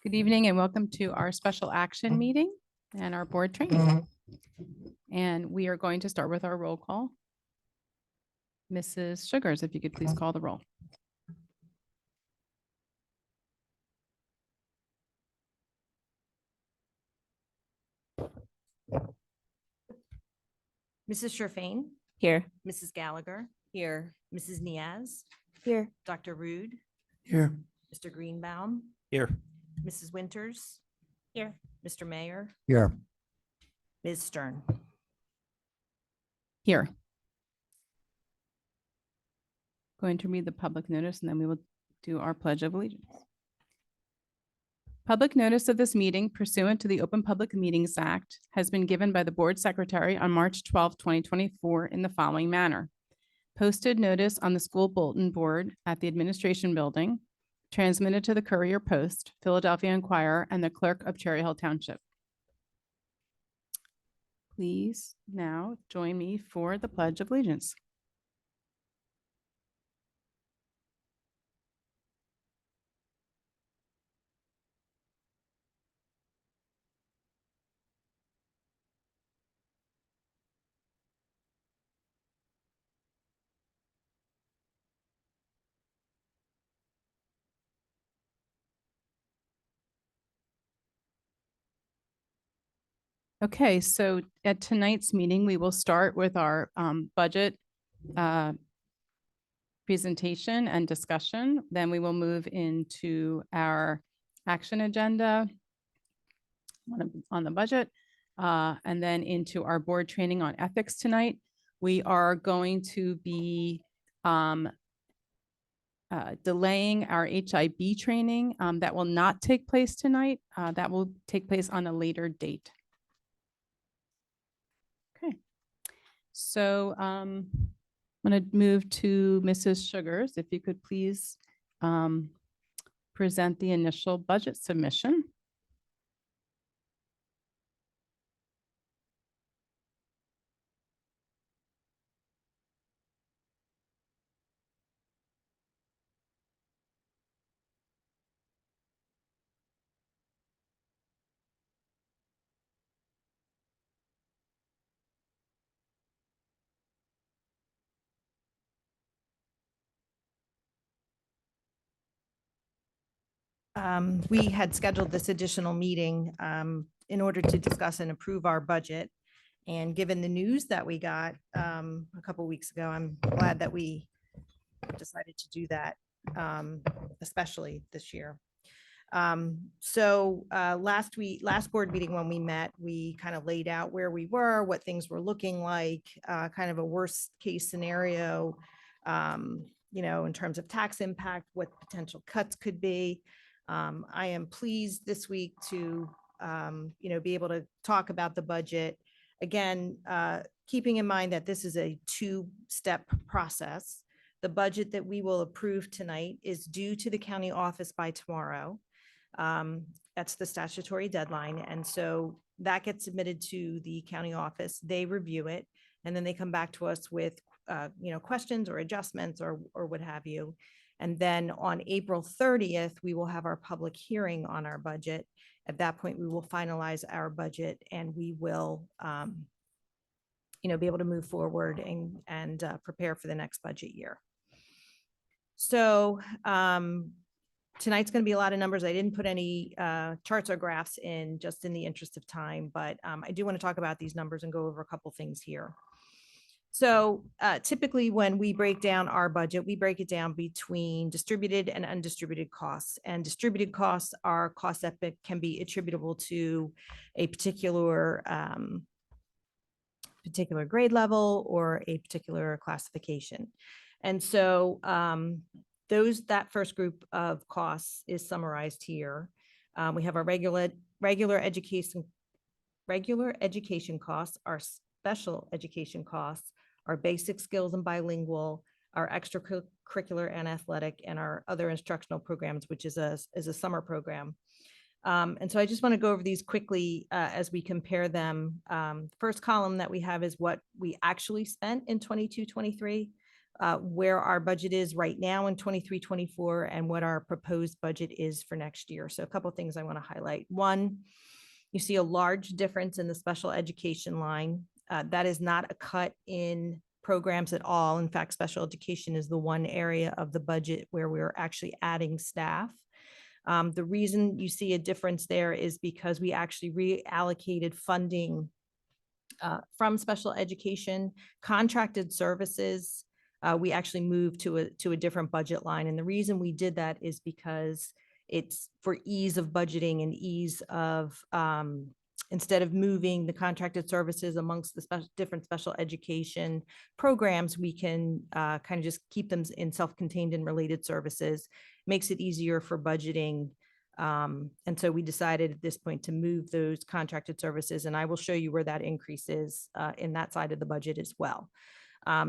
Good evening and welcome to our special action meeting and our board training. And we are going to start with our roll call. Mrs. Sugars, if you could please call the roll. Mrs. Sherfain, Here. Mrs. Gallagher, Here. Mrs. Niaz, Here. Dr. Rude, Here. Mr. Greenbaum, Here. Mrs. Winters, Here. Mr. Mayor, Here. Ms. Stern. Here. Going to read the public notice and then we will do our pledge of allegiance. Public notice of this meeting pursuant to the Open Public Meetings Act has been given by the board secretary on March 12, 2024 in the following manner. Posted notice on the school bulletin board at the administration building, transmitted to the Courier Post, Philadelphia Inquirer, and the clerk of Cherry Hill Township. Please now join me for the Pledge of Allegiance. Okay, so at tonight's meeting, we will start with our budget presentation and discussion. Then we will move into our action agenda on the budget, and then into our board training on ethics tonight. We are going to be delaying our HIB training that will not take place tonight. That will take place on a later date. Okay, so I'm going to move to Mrs. Sugars. If you could please present the initial budget submission. We had scheduled this additional meeting in order to discuss and approve our budget. And given the news that we got a couple weeks ago, I'm glad that we decided to do that, especially this year. Last board meeting when we met, we kind of laid out where we were, what things were looking like, kind of a worst case scenario, in terms of tax impact, what potential cuts could be. I am pleased this week to, be able to talk about the budget. Again, keeping in mind that this is a two-step process. The budget that we will approve tonight is due to the county office by tomorrow. That's the statutory deadline. And so that gets submitted to the county office. They review it, and then they come back to us with, questions or adjustments or what have you. And then on April 30th, we will have our public hearing on our budget. At that point, we will finalize our budget and we will, be able to move forward and prepare for the next budget year. So tonight's going to be a lot of numbers. I didn't put any charts or graphs in just in the interest of time, but I do want to talk about these numbers and go over a couple things here. So typically when we break down our budget, we break it down between distributed and undistributed costs. And distributed costs are costs that can be attributable to a particular grade level or a particular classification. And so that first group of costs is summarized here. We have our regular education costs, our special education costs, our basic skills and bilingual, our extracurricular and athletic, and our other instructional programs, which is a summer program. And so I just want to go over these quickly as we compare them. First column that we have is what we actually spent in 22-23. where our budget is right now in 23-24 and what our proposed budget is for next year. So a couple of things I want to highlight. One, you see a large difference in the special education line. That is not a cut in programs at all. In fact, special education is the one area of the budget where we're actually adding staff. The reason you see a difference there is because we actually reallocated funding from special education, contracted services. We actually moved to a different budget line. And the reason we did that is because it's for ease of budgeting and ease of, instead of moving the contracted services amongst the different special education programs, we can kind of just keep them in self-contained and related services. Makes it easier for budgeting. And so we decided at this point to move those contracted services, and I will show you where that increase is in that side of the budget as well.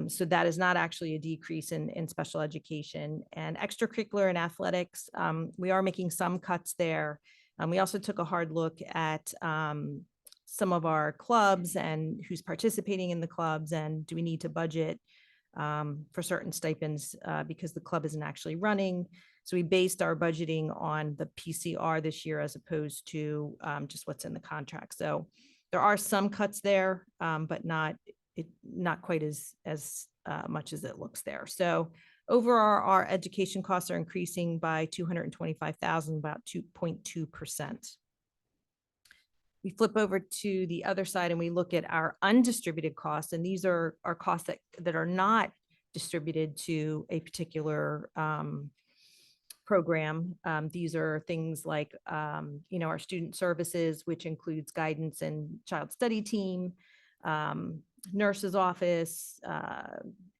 So that is not actually a decrease in special education and extracurricular and athletics. We are making some cuts there. We also took a hard look at some of our clubs and who's participating in the clubs, and do we need to budget for certain stipends because the club isn't actually running. So we based our budgeting on the PCR this year as opposed to just what's in the contract. So there are some cuts there, but not quite as much as it looks there. So overall, our education costs are increasing by $225,000, about 2.2%. We flip over to the other side and we look at our undistributed costs, and these are our costs that are not distributed to a particular program. These are things like, our student services, which includes guidance and child study team, nurse's office,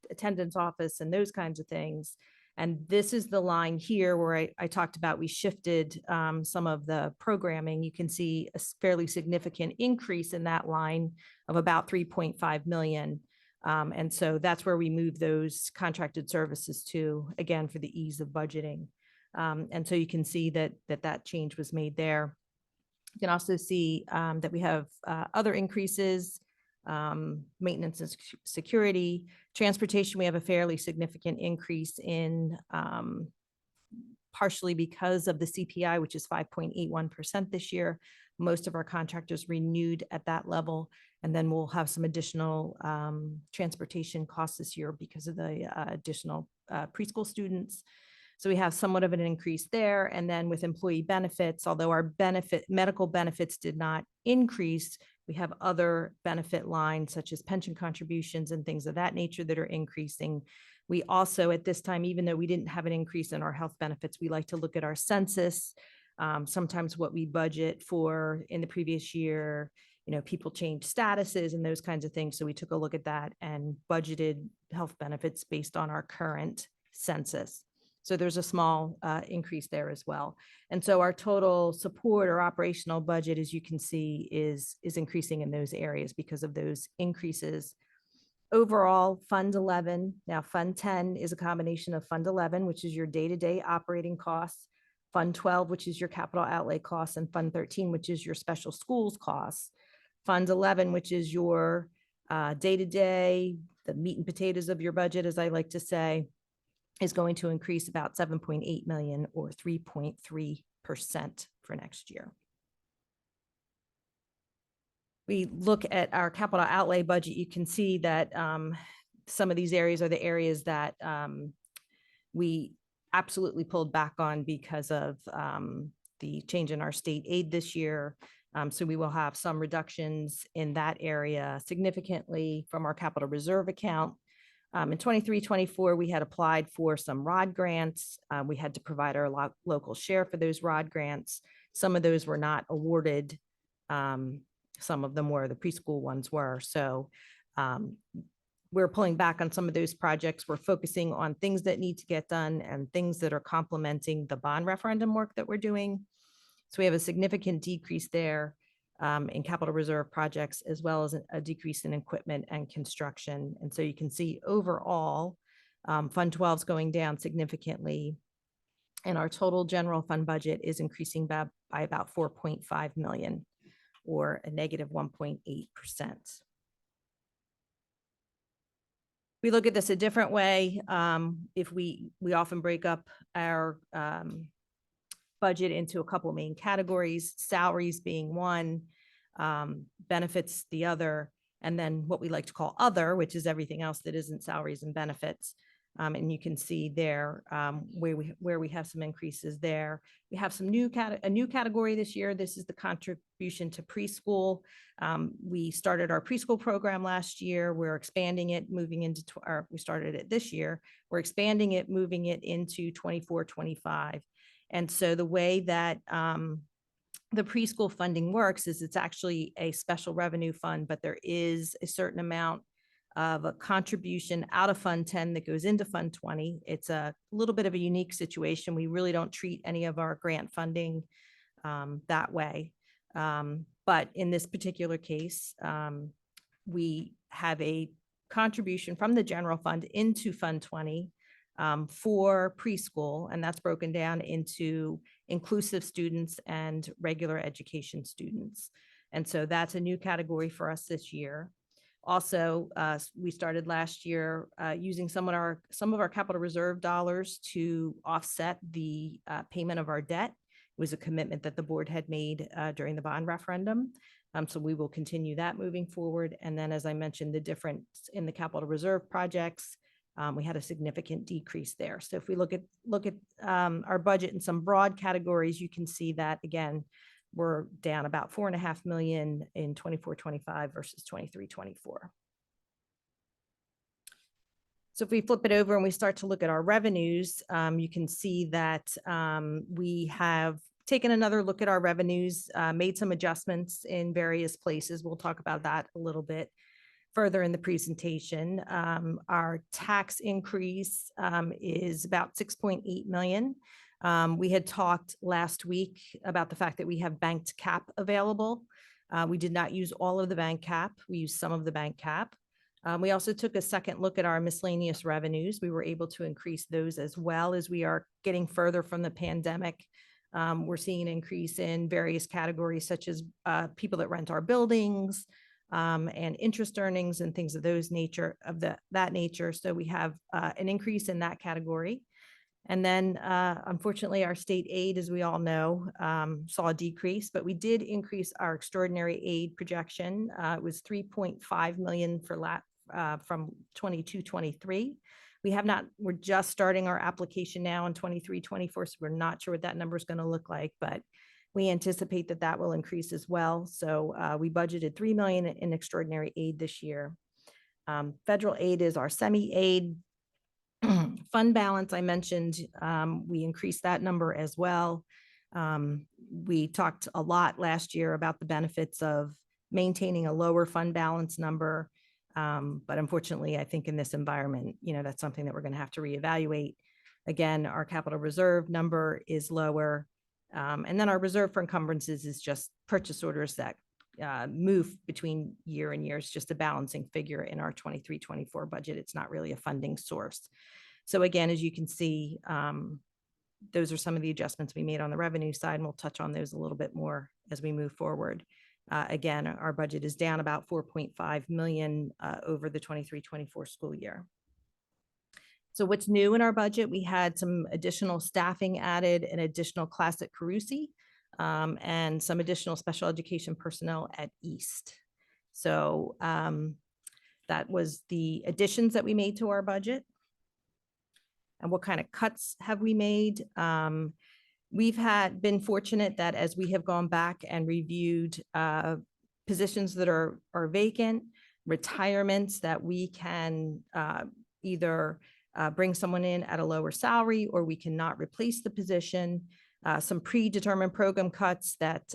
attendance office, and those kinds of things. And this is the line here where I talked about we shifted some of the programming. You can see a fairly significant increase in that line of about 3.5 million. And so that's where we move those contracted services to, again, for the ease of budgeting. And so you can see that change was made there. You can also see that we have other increases, maintenance and security, transportation. We have a fairly significant increase in partially because of the CPI, which is 5.81% this year. Most of our contractors renewed at that level. And then we'll have some additional transportation costs this year because of the additional preschool students. So we have somewhat of an increase there. And then with employee benefits, although our medical benefits did not increase, we have other benefit lines such as pension contributions and things of that nature that are increasing. We also, at this time, even though we didn't have an increase in our health benefits, we like to look at our census. Sometimes what we budget for in the previous year, people change statuses and those kinds of things. So we took a look at that and budgeted health benefits based on our current census. So there's a small increase there as well. And so our total support or operational budget, as you can see, is increasing in those areas because of those increases. Overall, Fund 11, now Fund 10 is a combination of Fund 11, which is your day-to-day operating costs, Fund 12, which is your capital outlay costs, and Fund 13, which is your special schools costs. Fund 11, which is your day-to-day, the meat and potatoes of your budget, as I like to say, is going to increase about 7.8 million or 3.3% for next year. We look at our capital outlay budget, you can see that some of these areas are the areas that we absolutely pulled back on because of the change in our state aid this year. So we will have some reductions in that area significantly from our capital reserve account. In 23-24, we had applied for some ROD grants. We had to provide our local share for those ROD grants. Some of those were not awarded. Some of them were, the preschool ones were. So we're pulling back on some of those projects. We're focusing on things that need to get done and things that are complementing the bond referendum work that we're doing. So we have a significant decrease there in capital reserve projects, as well as a decrease in equipment and construction. And so you can see overall, Fund 12 is going down significantly. And our total general fund budget is increasing by about 4.5 million or a negative 1.8%. We look at this a different way. If we often break up our budget into a couple main categories, salaries being one, benefits the other, and then what we like to call other, which is everything else that isn't salaries and benefits. And you can see there where we have some increases there. We have some a new category this year. This is the contribution to preschool. We started our preschool program last year. We're expanding it, moving into, we started it this year. We're expanding it, moving it into 24-25. And so the way that the preschool funding works is it's actually a special revenue fund, but there is a certain amount of a contribution out of Fund 10 that goes into Fund 20. It's a little bit of a unique situation. We really don't treat any of our grant funding that way. But in this particular case, we have a contribution from the general fund into Fund 20 for preschool, and that's broken down into inclusive students and regular education students. And so that's a new category for us this year. Also, we started last year using some of our capital reserve dollars to offset the payment of our debt. It was a commitment that the board had made during the bond referendum. So we will continue that moving forward. And then, as I mentioned, the difference in the capital reserve projects, we had a significant decrease there. So if we look at our budget in some broad categories, you can see that again, we're down about $4.5 million in 24-25 versus 23-24. So if we flip it over and we start to look at our revenues, you can see that we have taken another look at our revenues, made some adjustments in various places. We'll talk about that a little bit further in the presentation. Our tax increase is about 6.8 million. We had talked last week about the fact that we have banked cap available. We did not use all of the bank cap. We used some of the bank cap. We also took a second look at our miscellaneous revenues. We were able to increase those as well as we are getting further from the pandemic. We're seeing an increase in various categories such as people that rent our buildings, and interest earnings and things of that nature. So we have an increase in that category. And then unfortunately, our state aid, as we all know, saw a decrease, but we did increase our extraordinary aid projection. It was 3.5 million from 22-23. We're just starting our application now in 23-24, so we're not sure what that number is going to look like, but we anticipate that that will increase as well. So we budgeted 3 million in extraordinary aid this year. Federal aid is our semi-aid. Fund balance, I mentioned, we increased that number as well. We talked a lot last year about the benefits of maintaining a lower fund balance number. But unfortunately, I think in this environment, that's something that we're going to have to reevaluate. Again, our capital reserve number is lower. And then our reserve for encumbrances is just purchase orders that move between year and year. It's just a balancing figure in our 23-24 budget. It's not really a funding source. So again, as you can see, those are some of the adjustments we made on the revenue side, and we'll touch on those a little bit more as we move forward. Again, our budget is down about 4.5 million over the 23-24 school year. So what's new in our budget? We had some additional staffing added, an additional class at Carusi, and some additional special education personnel at East. So that was the additions that we made to our budget. And what kind of cuts have we made? We've been fortunate that as we have gone back and reviewed positions that are vacant, retirements that we can either bring someone in at a lower salary, or we cannot replace the position, some predetermined program cuts that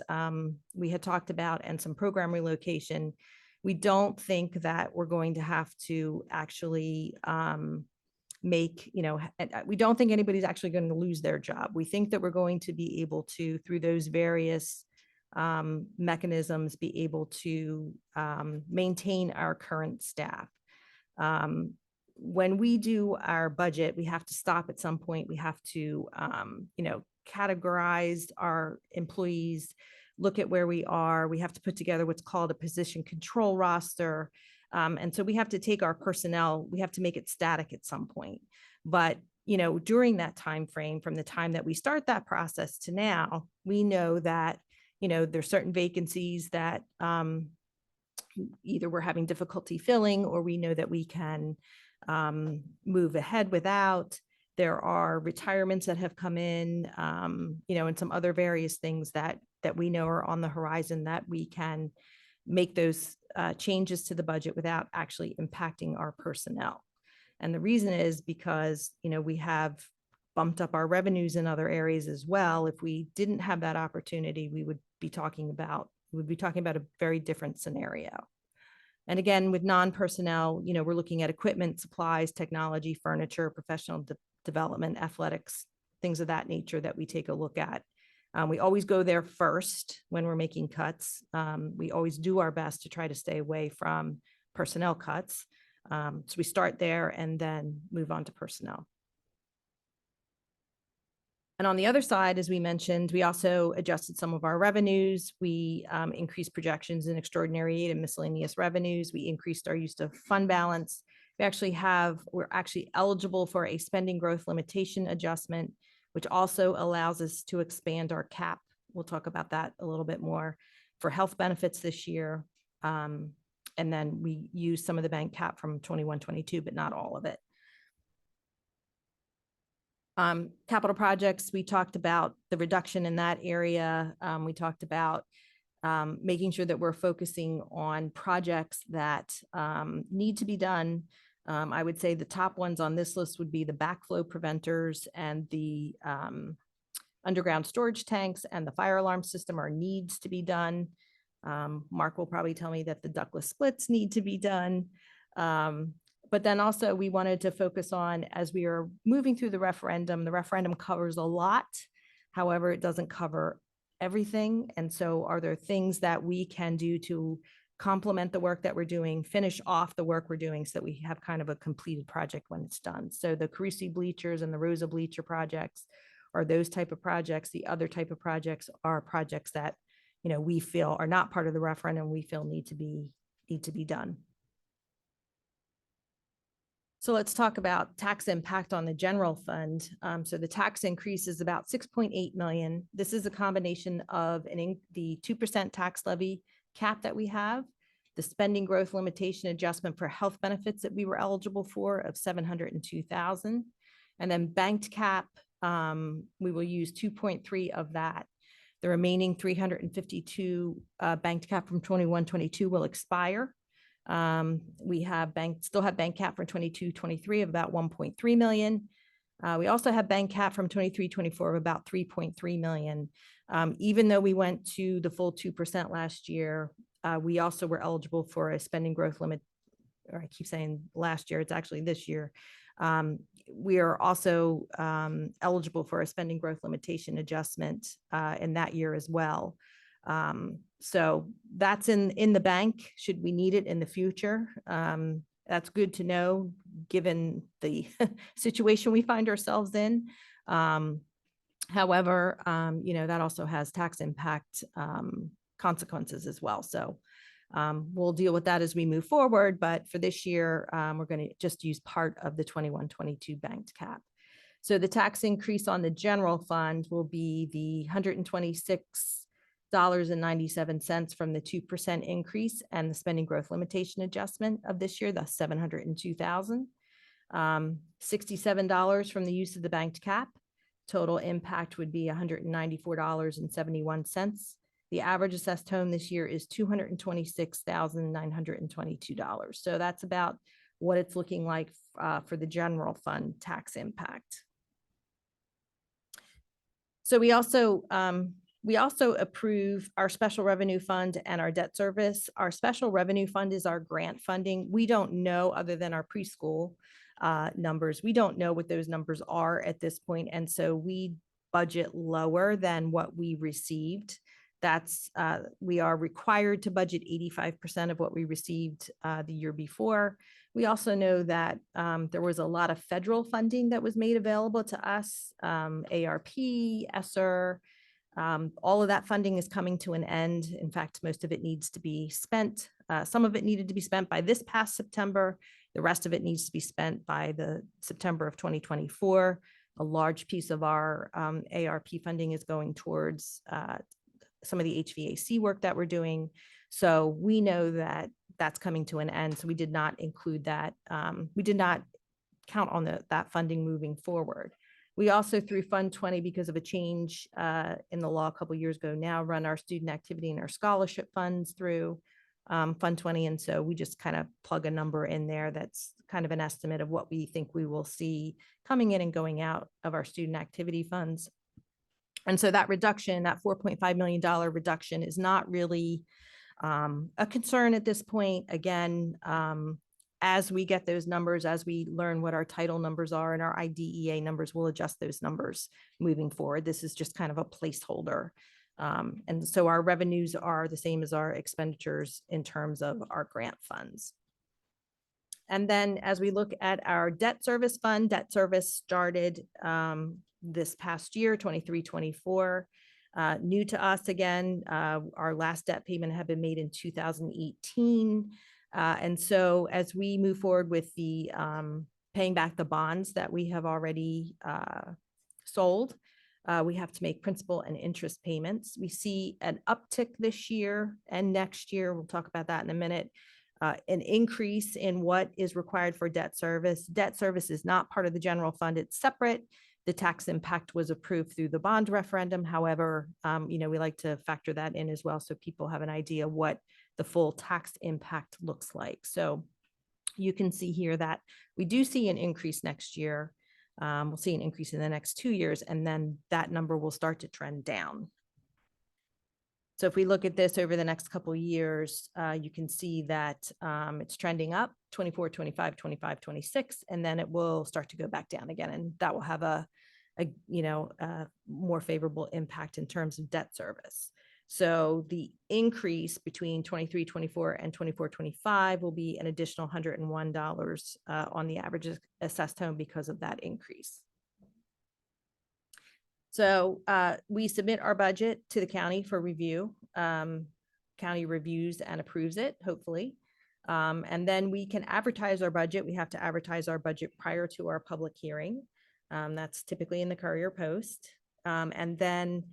we had talked about, and some program relocation. We don't think that we're going to have to actually we don't think anybody's actually going to lose their job. We think that we're going to be able to, through those various mechanisms, be able to maintain our current staff. When we do our budget, we have to stop at some point. We have to, categorize our employees, look at where we are. We have to put together what's called a position control roster. And so we have to take our personnel, we have to make it static at some point. But, during that time frame, from the time that we start that process to now, we know that, there's certain vacancies that either we're having difficulty filling, or we know that we can move ahead without. There are retirements that have come in, and some other various things that we know are on the horizon that we can make those changes to the budget without actually impacting our personnel. And the reason is because, we have bumped up our revenues in other areas as well. If we didn't have that opportunity, we would be talking about a very different scenario. And again, with non-personnel, we're looking at equipment, supplies, technology, furniture, professional development, athletics, things of that nature that we take a look at. We always go there first when we're making cuts. We always do our best to try to stay away from personnel cuts. So we start there and then move on to personnel. And on the other side, as we mentioned, we also adjusted some of our revenues. We increased projections in extraordinary aid and miscellaneous revenues. We increased our use of fund balance. We're actually eligible for a spending growth limitation adjustment, which also allows us to expand our cap. We'll talk about that a little bit more for health benefits this year. And then we use some of the bank cap from 21-22, but not all of it. Capital projects, we talked about the reduction in that area. We talked about making sure that we're focusing on projects that need to be done. I would say the top ones on this list would be the backflow preventers and the underground storage tanks, and the fire alarm system are needs to be done. Mark will probably tell me that the ductless splits need to be done. But then also we wanted to focus on, as we are moving through the referendum covers a lot. However, it doesn't cover everything. And so are there things that we can do to complement the work that we're doing, finish off the work we're doing, so that we have kind of a completed project when it's done? So the Carusi bleachers and the Rosa bleacher projects are those type of projects. The other type of projects are projects that, we feel are not part of the referendum, we feel need to be done. So let's talk about tax impact on the general fund. So the tax increase is about 6.8 million. This is a combination of the 2% tax levy cap that we have, the spending growth limitation adjustment for health benefits that we were eligible for of 702,000, and then banked cap. We will use 2.3 of that. The remaining 352 banked cap from 21-22 will expire. We still have bank cap for 22-23 of about 1.3 million. We also have bank cap from 23-24 of about 3.3 million. Even though we went to the full 2% last year, we also were eligible for a spending growth limit, or I keep saying last year, it's actually this year. We are also eligible for a spending growth limitation adjustment in that year as well. So that's in the bank, should we need it in the future. That's good to know, given the situation we find ourselves in. However, that also has tax impact consequences as well. So we'll deal with that as we move forward. But for this year, we're going to just use part of the 21-22 banked cap. So the tax increase on the general fund will be the $126.97 from the 2% increase, and the spending growth limitation adjustment of this year, that's 702,000. $67 from the use of the banked cap. Total impact would be $194.71. The average assessed home this year is $226,922. So that's about what it's looking like for the general fund tax impact. So we also approve our special revenue fund and our debt service. Our special revenue fund is our grant funding. We don't know, other than our preschool numbers, we don't know what those numbers are at this point. And so we budget lower than what we received. We are required to budget 85% of what we received the year before. We also know that there was a lot of federal funding that was made available to us, ARP, ESSER, All of that funding is coming to an end. In fact, most of it needs to be spent. Some of it needed to be spent by this past September. The rest of it needs to be spent by the September of 2024. A large piece of our ARP funding is going towards some of the HVAC work that we're doing. So we know that that's coming to an end. So we did not include that. We did not count on that funding moving forward. We also, through Fund 20, because of a change in the law a couple of years ago now, run our student activity and our scholarship funds through Fund 20. And so we just kind of plug a number in there that's kind of an estimate of what we think we will see coming in and going out of our student activity funds. And so that reduction, that $4.5 million reduction, is not really a concern at this point. Again, as we get those numbers, as we learn what our title numbers are and our IDEA numbers, we'll adjust those numbers moving forward. This is just kind of a placeholder. And so our revenues are the same as our expenditures in terms of our grant funds. And then as we look at our debt service fund, debt service started this past year, 23-24. New to us again, our last debt payment had been made in 2018. And so as we move forward with the paying back the bonds that we have already sold, we have to make principal and interest payments. We see an uptick this year and next year. We'll talk about that in a minute. An increase in what is required for debt service. Debt service is not part of the general fund. It's separate. The tax impact was approved through the bond referendum. However, we like to factor that in as well so people have an idea what the full tax impact looks like. So you can see here that we do see an increase next year. We'll see an increase in the next 2 years, and then that number will start to trend down. So if we look at this over the next couple of years, you can see that it's trending up 24, 25, 25, 26, and then it will start to go back down again. And that will have a more favorable impact in terms of debt service. So the increase between 23, 24 and 24, 25 will be an additional $101 on the average assessed home because of that increase. So we submit our budget to the county for review. County reviews and approves it, hopefully. And then we can advertise our budget. We have to advertise our budget prior to our public hearing. That's typically in the Courier Post. And then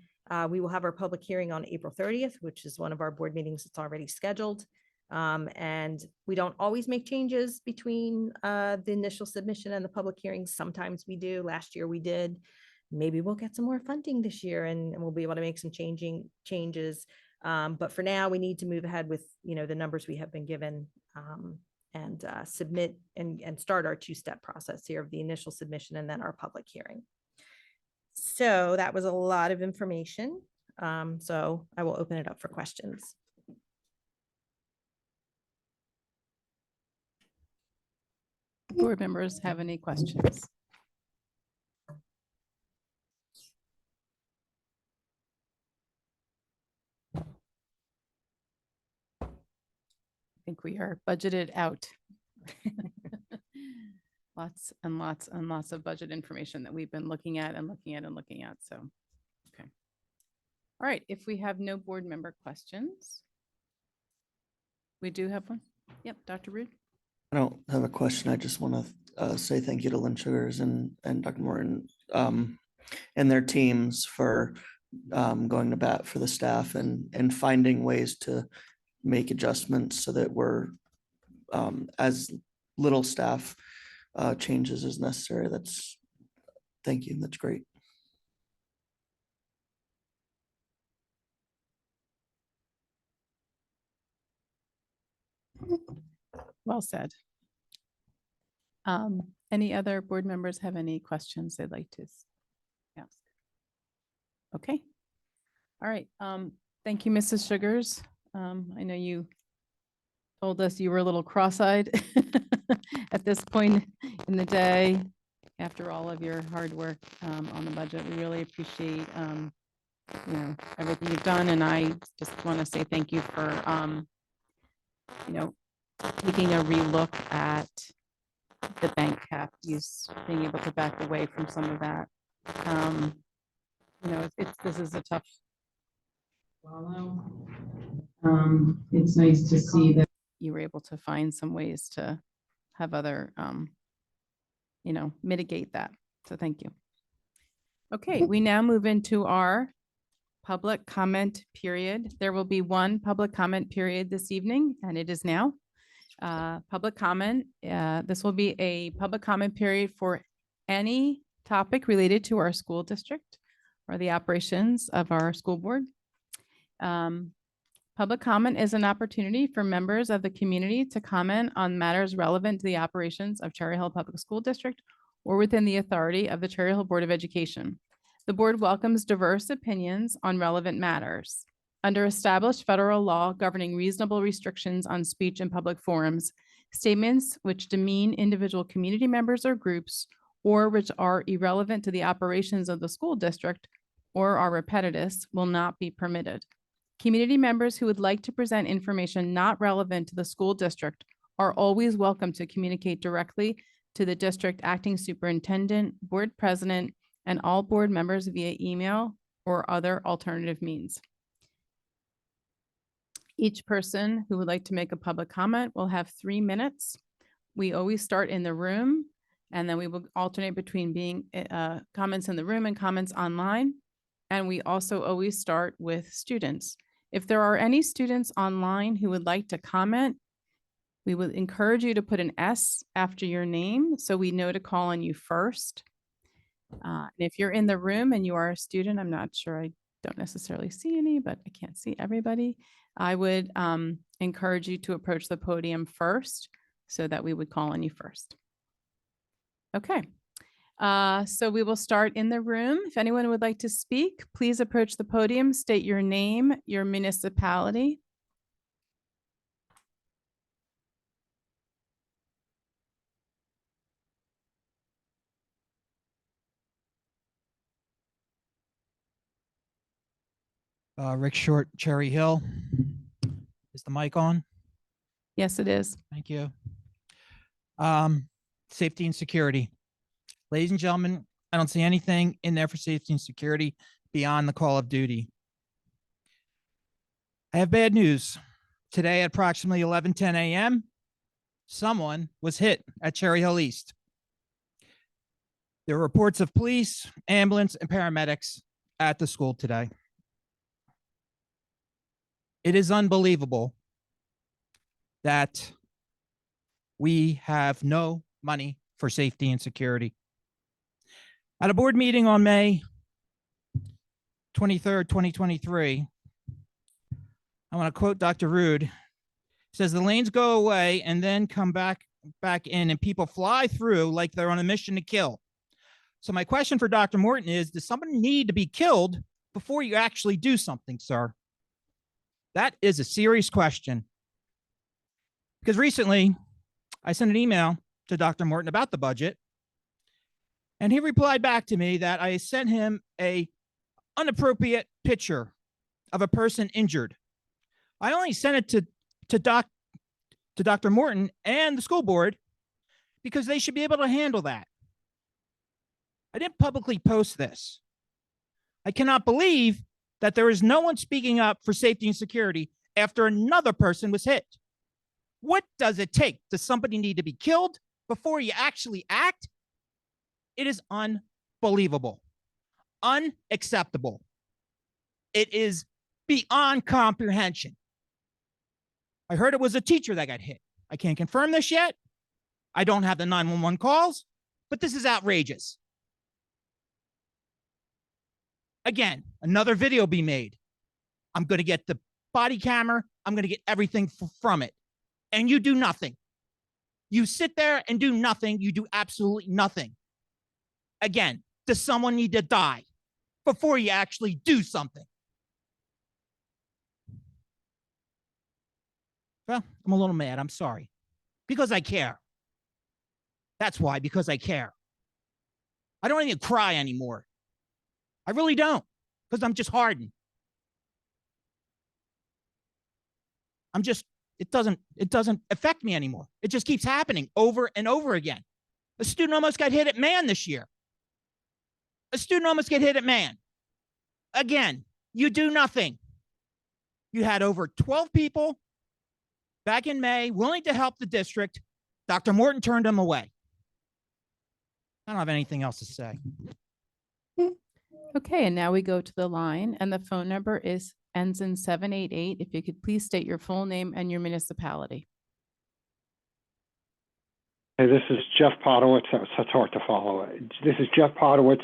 we will have our public hearing on April 30th, which is one of our board meetings that's already scheduled. And we don't always make changes between the initial submission and the public hearing. Sometimes we do. Last year we did. Maybe we'll get some more funding this year and we'll be able to make some changes. But for now, we need to move ahead with, the numbers we have been given and submit and start our two-step process here of the initial submission and then our public hearing. So that was a lot of information. So I will open it up for questions. Board members have any questions? I think we are budgeted out. Lots and lots and lots of budget information that we've been looking at and looking at and looking at. So, okay. All right. If we have no board member questions, we do have one. Yep, Dr. Rude. I don't have a question. I just want to say thank you to Lynn Sugars and Dr. Morton and their teams for going to bat for the staff and finding ways to make adjustments so that we're as little staff changes as necessary. Thank you. That's great. Well said. Any other board members have any questions they'd like to ask? Okay. All right. Thank you, Mrs. Sugars. I know you told us you were a little cross-eyed at this point in the day after all of your hard work on the budget. We really appreciate everything you've done, and I just want to say thank you for taking a relook at the bank cap use, being able to back away from some of that. This is a follow. It's nice to see that you were able to find some ways to have other, mitigate that. So thank you. Okay, we now move into our public comment period. There will be one public comment period this evening, and it is now. Public comment, this will be a public comment period for any topic related to our school district or the operations of our school board. Public comment is an opportunity for members of the community to comment on matters relevant to the operations of Cherry Hill Public School District or within the authority of the Cherry Hill Board of Education. The board welcomes diverse opinions on relevant matters. Under established federal law governing reasonable restrictions on speech in public forums, statements which demean individual community members or groups or which are irrelevant to the operations of the school district or are repetitive will not be permitted. Community members who would like to present information not relevant to the school district are always welcome to communicate directly to the district acting superintendent, board president, and all board members via email or other alternative means. Each person who would like to make a public comment will have 3 minutes. We always start in the room, and then we will alternate between being comments in the room and comments online. And we also always start with students. If there are any students online who would like to comment, we would encourage you to put an S after your name so we know to call on you first. And if you're in the room and you are a student, I'm not sure, I don't necessarily see any, but I can't see everybody. I would encourage you to approach the podium first so that we would call on you first. Okay. So we will start in the room. If anyone would like to speak, please approach the podium, state your name, your municipality. Rick Short, Cherry Hill. Is the mic on? Yes, it is. Thank you. Safety and security. Ladies and gentlemen, I don't see anything in there for safety and security beyond the call of duty. I have bad news. Today at approximately 11:10 a.m., someone was hit at Cherry Hill East. There were reports of police, ambulance, and paramedics at the school today. It is unbelievable that we have no money for safety and security. At a board meeting on May 23rd, 2023, I want to quote Dr. Rude. He says, the lanes go away and then come back in and people fly through like they're on a mission to kill. So my question for Dr. Morton is, does somebody need to be killed before you actually do something, sir? That is a serious question. Because recently, I sent an email to Dr. Morton about the budget, and he replied back to me that I sent him an inappropriate picture of a person injured. I only sent it to Dr. Morton and the school board because they should be able to handle that. I didn't publicly post this. I cannot believe that there is no one speaking up for safety and security after another person was hit. What does it take? Does somebody need to be killed before you actually act? It is unbelievable, unacceptable. It is beyond comprehension. I heard it was a teacher that got hit. I can't confirm this yet. I don't have the 911 calls, but this is outrageous. Again, another video be made. I'm going to get the body camera. I'm going to get everything from it. And you do nothing. You sit there and do nothing. You do absolutely nothing. Again, does someone need to die before you actually do something? Well, I'm a little mad. I'm sorry. Because I care. That's why, because I care. I don't even cry anymore. I really don't, because I'm just hardened. It doesn't affect me anymore. It just keeps happening over and over again. A student almost got hit at Man this year. A student almost got hit at Man. Again, you do nothing. You had over 12 people back in May willing to help the district. Dr. Morton turned them away. I don't have anything else to say. Okay, and now we go to the line, and the phone number ends in 788. If you could please state your full name and your municipality. Hey, this is Jeff Podowitz. That's hard to follow. This is Jeff Podowitz.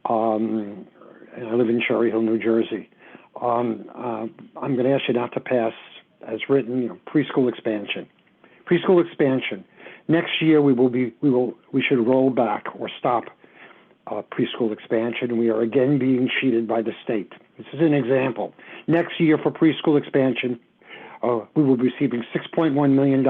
And I live in Cherry Hill, New Jersey. I'm going to ask you not to pass, as written, preschool expansion. Preschool expansion. Next year, we should roll back or stop preschool expansion. We are again being cheated by the state. This is an example. Next year for preschool expansion, we will be receiving $6.1 million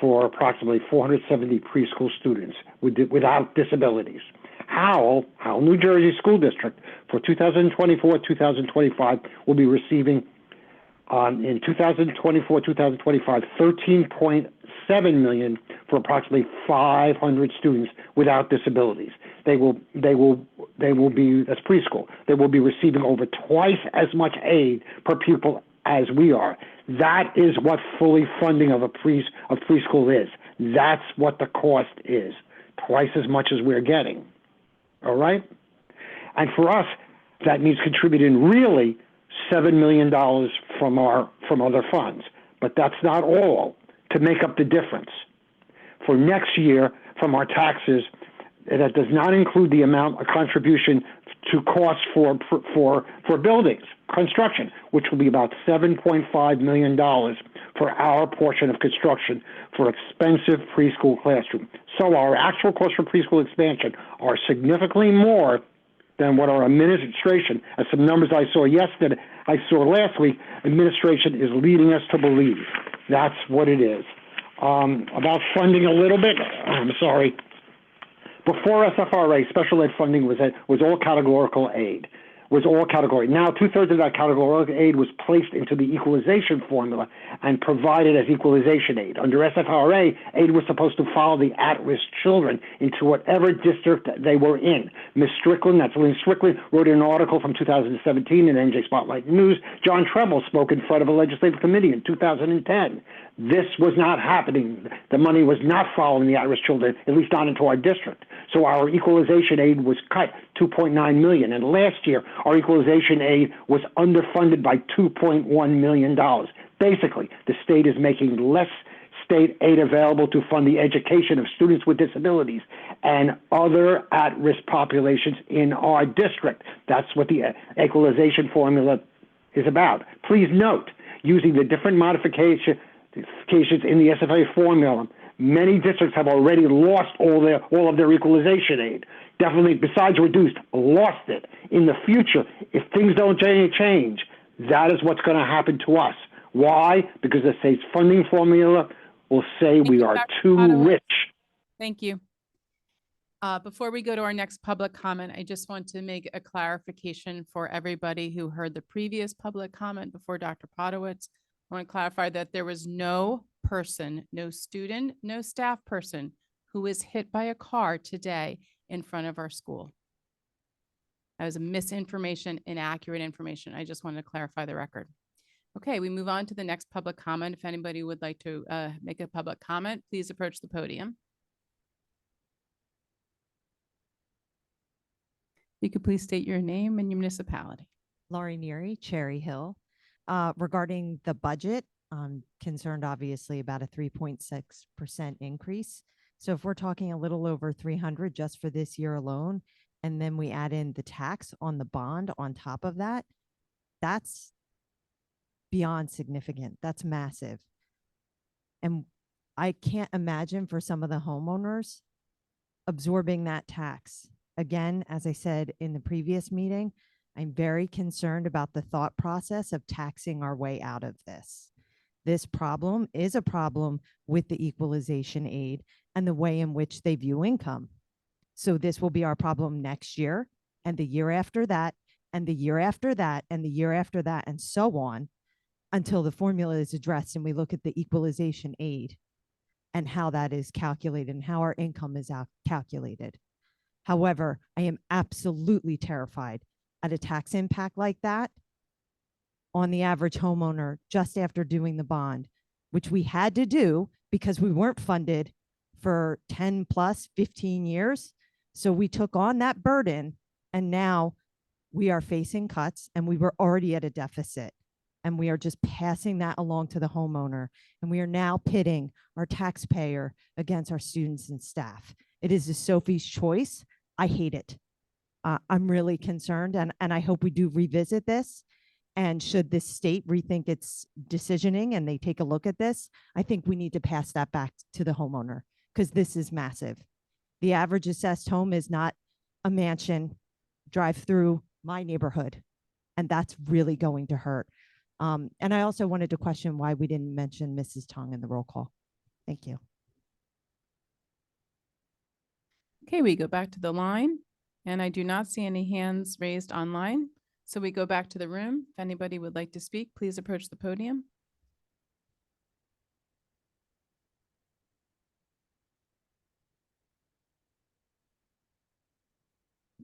for approximately 470 preschool students without disabilities. Howell, New Jersey School District, for 2024-2025 will be receiving in 2024-2025 $13.7 million for approximately 500 students without disabilities. They will be, that's preschool. They will be receiving over twice as much aid per pupil as we are. That is what fully funding of preschool is. That's what the cost is. Twice as much as we're getting. All right? And for us, that means contributing really $7 million from other funds. But that's not all to make up the difference. For next year, from our taxes, that does not include the amount of contribution to costs for buildings, construction, which will be about $7.5 million for our portion of construction for expensive preschool classroom. So our actual costs for preschool expansion are significantly more than what our administration, as some numbers I saw last week, administration is leading us to believe. That's what it is. About funding a little bit, I'm sorry. Before SFRA, special ed funding was all categorical aid, was all category. Now, 2/3 of that categorical aid was placed into the equalization formula and provided as equalization aid. Under SFRA, aid was supposed to follow the at-risk children into whatever district they were in. Ms. Strickland, that's Lynn Strickland, wrote an article from 2017 in NJ Spotlight News. John Treble spoke in front of a legislative committee in 2010. This was not happening. The money was not following the at-risk children, at least not into our district. So our equalization aid was cut $2.9 million. And last year, our equalization aid was underfunded by $2.1 million. Basically, the state is making less state aid available to fund the education of students with disabilities and other at-risk populations in our district. That's what the equalization formula is about. Please note, using the different modifications in the SFA formula, many districts have already lost all of their equalization aid. Definitely, besides reduced, lost it. In the future, if things don't change, that is what's going to happen to us. Why? Because the state's funding formula will say we are too rich. Thank you. Before we go to our next public comment, I just want to make a clarification for everybody who heard the previous public comment before Dr. Podowitz. I want to clarify that there was no person, no student, no staff person who was hit by a car today in front of our school. That was a misinformation, inaccurate information. I just wanted to clarify the record. Okay, we move on to the next public comment. If anybody would like to make a public comment, please approach the podium. You could please state your name and your municipality. Laurie Neary, Cherry Hill. Regarding the budget, I'm concerned obviously about a 3.6% increase. So if we're talking a little over 300 just for this year alone, and then we add in the tax on the bond on top of that, that's beyond significant. That's massive. And I can't imagine for some of the homeowners absorbing that tax. Again, as I said in the previous meeting, I'm very concerned about the thought process of taxing our way out of this. This problem is a problem with the equalization aid and the way in which they view income. So this will be our problem next year and the year after that and the year after that and the year after that and so on until the formula is addressed and we look at the equalization aid and how that is calculated and how our income is calculated. However, I am absolutely terrified at a tax impact like that on the average homeowner just after doing the bond, which we had to do because we weren't funded for 10 plus 15 years. So we took on that burden, and now we are facing cuts, and we were already at a deficit. And we are just passing that along to the homeowner. And we are now pitting our taxpayer against our students and staff. It is a Sophie's choice. I hate it. I'm really concerned, and I hope we do revisit this. And should this state rethink its decisioning and they take a look at this, I think we need to pass that back to the homeowner, because this is massive. The average assessed home is not a mansion drive through my neighborhood, and that's really going to hurt. And I also wanted to question why we didn't mention Mrs. Tong in the roll call. Thank you. Okay, we go back to the line, and I do not see any hands raised online. So we go back to the room. If anybody would like to speak, please approach the podium.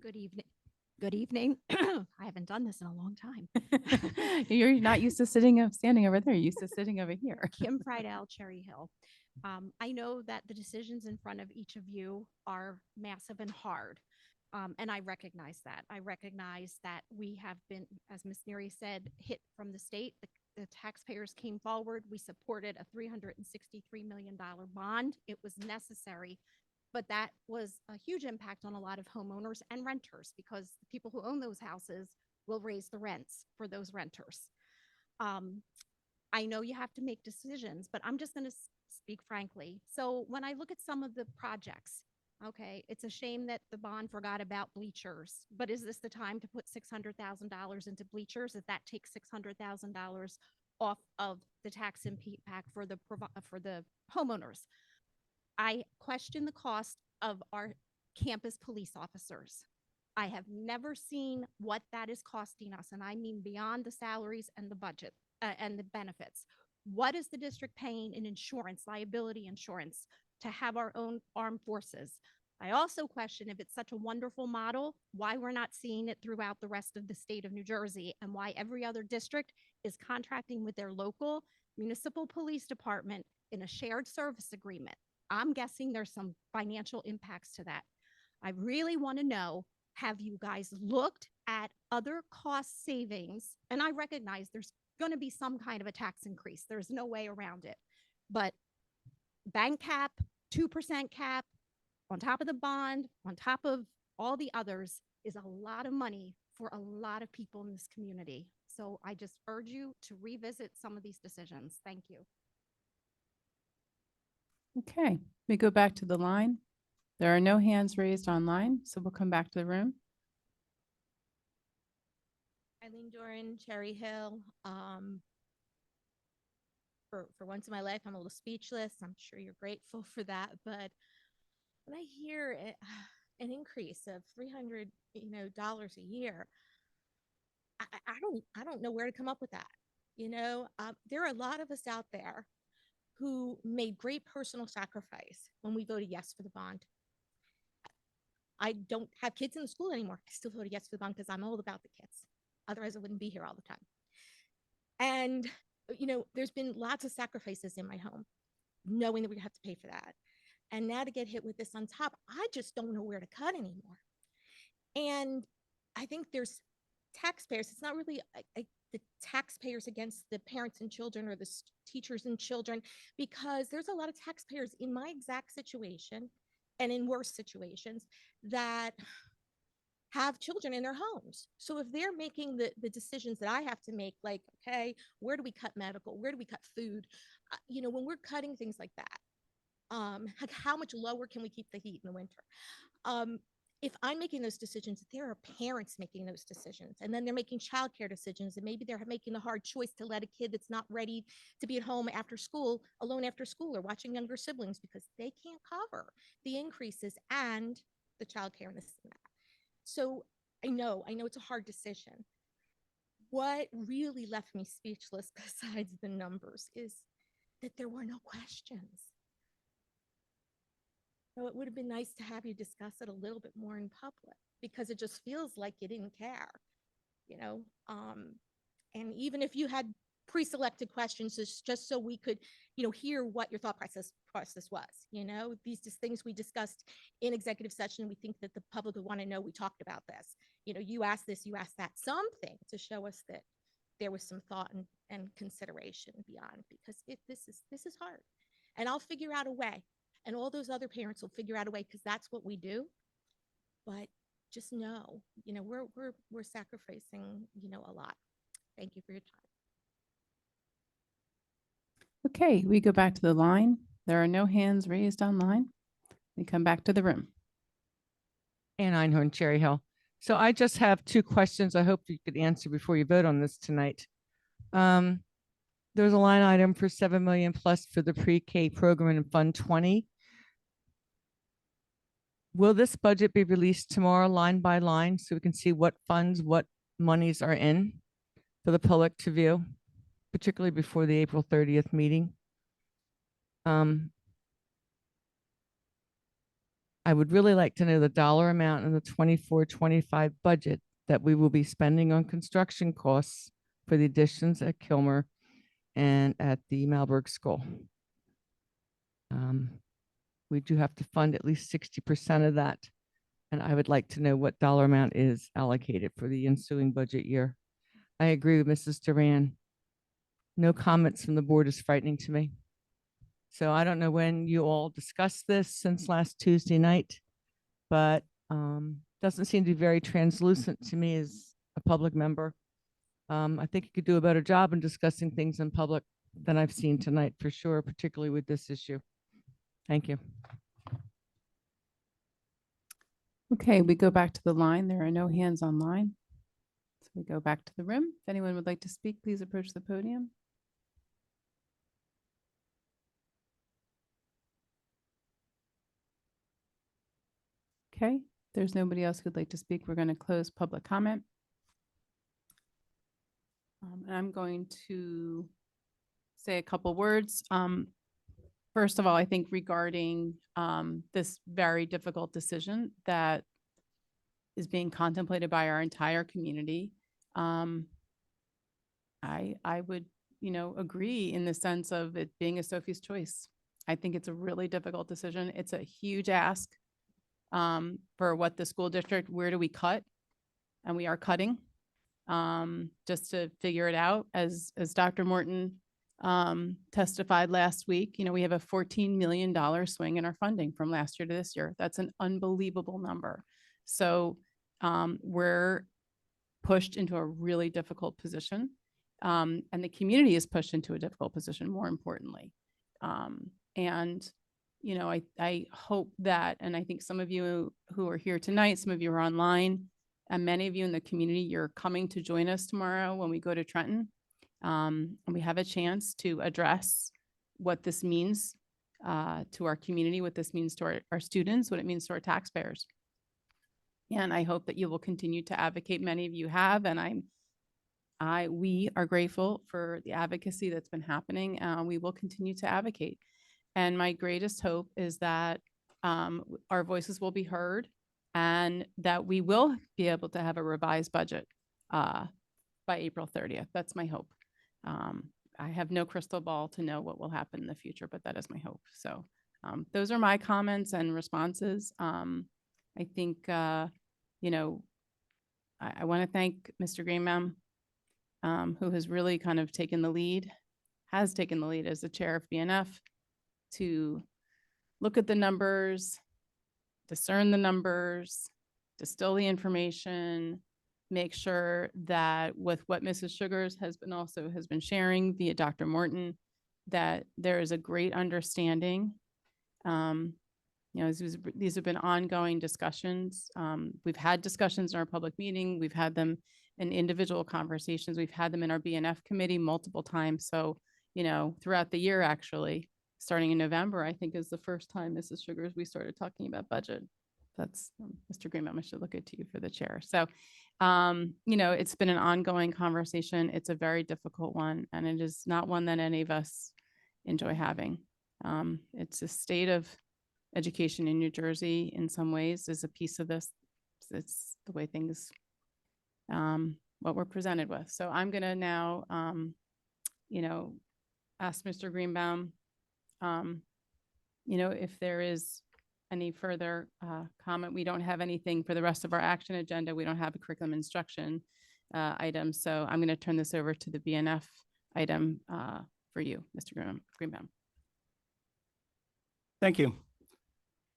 Good evening. Good evening. I haven't done this in a long time. You're not used to standing over there. You're used to sitting over here. Kim Friedel, Cherry Hill. I know that the decisions in front of each of you are massive and hard. And I recognize that. I recognize that we have been, as Ms. Neary said, hit from the state. The taxpayers came forward. We supported a $363 million bond. It was necessary, but that was a huge impact on a lot of homeowners and renters, because the people who own those houses will raise the rents for those renters. I know you have to make decisions, but I'm just going to speak frankly. So when I look at some of the projects, okay, it's a shame that the bond forgot about bleachers, but is this the time to put $600,000 into bleachers? If that takes $600,000 off of the tax impact for the homeowners. I question the cost of our campus police officers. I have never seen what that is costing us, and I mean beyond the salaries and the budget and the benefits. What is the district paying in insurance, liability insurance, to have our own armed forces? I also question, if it's such a wonderful model, why we're not seeing it throughout the rest of the state of New Jersey, and why every other district is contracting with their local municipal police department in a shared service agreement. I'm guessing there's some financial impacts to that. I really want to know, have you guys looked at other cost savings? And I recognize there's going to be some kind of a tax increase. There's no way around it. But bank cap, 2% cap, on top of the bond, on top of all the others, is a lot of money for a lot of people in this community. So I just urge you to revisit some of these decisions. Thank you. Okay, we go back to the line. There are no hands raised online, so we'll come back to the room. Eileen Doran, Cherry Hill. For once in my life, I'm a little speechless. I'm sure you're grateful for that. But when I hear an increase of $300, a year, I don't know where to come up with that. There are a lot of us out there who made great personal sacrifice when we voted yes for the bond. I don't have kids in the school anymore. I still voted yes for the bond because I'm all about the kids. Otherwise, I wouldn't be here all the time. And, there's been lots of sacrifices in my home, knowing that we have to pay for that. And now to get hit with this on top, I just don't know where to cut anymore. And I think there's taxpayers. It's not really the taxpayers against the parents and children, or the teachers and children, because there's a lot of taxpayers in my exact situation and in worse situations that have children in their homes. So if they're making the decisions that I have to make, like, okay, where do we cut medical? Where do we cut food? When we're cutting things like that, like, how much lower can we keep the heat in the winter? If I'm making those decisions, there are parents making those decisions, and then they're making childcare decisions, and maybe they're making the hard choice to let a kid that's not ready to be at home after school, alone after school, or watching younger siblings, because they can't cover the increases and the childcare and this and that. So I know it's a hard decision. What really left me speechless, besides the numbers, is that there were no questions. So it would have been nice to have you discuss it a little bit more in public, because it just feels like you didn't care. And even if you had pre-selected questions, just so we could, hear what your thought process was, these just things we discussed in executive session. We think that the public would want to know we talked about this. You asked this, you asked that, something to show us that there was some thought and consideration beyond, because this is hard. And I'll figure out a way. And all those other parents will figure out a way, because that's what we do. But just know, we're sacrificing, a lot. Thank you for your time. Okay, we go back to the line. There are no hands raised online. We come back to the room. Ann Einhorn, Cherry Hill. So I just have two questions I hope you could answer before you vote on this tonight. There's a line item for 7 million plus for the pre-K program in Fund 20. Will this budget be released tomorrow line by line so we can see what funds, what monies are in for the public to view, particularly before the April 30th meeting? I would really like to know the dollar amount in the 24-25 budget that we will be spending on construction costs for the additions at Kilmer and at the Malberg School. We do have to fund at least 60% of that. And I would like to know what dollar amount is allocated for the ensuing budget year. I agree with Mrs. Duran. No comments from the board is frightening to me. So I don't know when you all discussed this since last Tuesday night, but doesn't seem to be very translucent to me as a public member. I think you could do a better job in discussing things in public than I've seen tonight for sure, particularly with this issue. Thank you. Okay, we go back to the line. There are no hands online. So we go back to the room. If anyone would like to speak, please approach the podium. Okay, if there's nobody else who'd like to speak, we're going to close public comment. And I'm going to say a couple words. First of all, I think regarding this very difficult decision that is being contemplated by our entire community, I would, agree in the sense of it being a Sophie's choice. I think it's a really difficult decision. It's a huge ask for what the school district, where do we cut? And we are cutting just to figure it out. As Dr. Morton testified last week, we have a $14 million swing in our funding from last year to this year. That's an unbelievable number. So we're pushed into a really difficult position. And the community is pushed into a difficult position, more importantly. I hope that, and I think some of you who are here tonight, some of you are online, and many of you in the community, you're coming to join us tomorrow when we go to Trenton. And we have a chance to address what this means to our community, what this means to our students, what it means to our taxpayers. And I hope that you will continue to advocate. Many of you have, and we are grateful for the advocacy that's been happening. We will continue to advocate. And my greatest hope is that our voices will be heard and that we will be able to have a revised budget by April 30th. That's my hope. I have no crystal ball to know what will happen in the future, but that is my hope. So those are my comments and responses. I think, I want to thank Mr. Greenbaum, who has really kind of taken the lead as the chair of BNF to look at the numbers, discern the numbers, distill the information, make sure that with what Mrs. Sugars has been sharing via Dr. Morton, that there is a great understanding. These have been ongoing discussions. We've had discussions in our public meeting. We've had them in individual conversations. We've had them in our BNF committee multiple times. So, throughout the year, actually, starting in November, I think is the first time, Mrs. Sugars, we started talking about budget. That's Mr. Greenbaum. I should look it to you for the chair. So, it's been an ongoing conversation. It's a very difficult one, and it is not one that any of us enjoy having. It's a state of education in New Jersey in some ways is a piece of this. It's the way things what we're presented with. So I'm going to now, ask Mr. Greenbaum, if there is any further comment. We don't have anything for the rest of our action agenda. We don't have a curriculum instruction item. So I'm going to turn this over to the BNF item for you, Mr. Greenbaum. Thank you.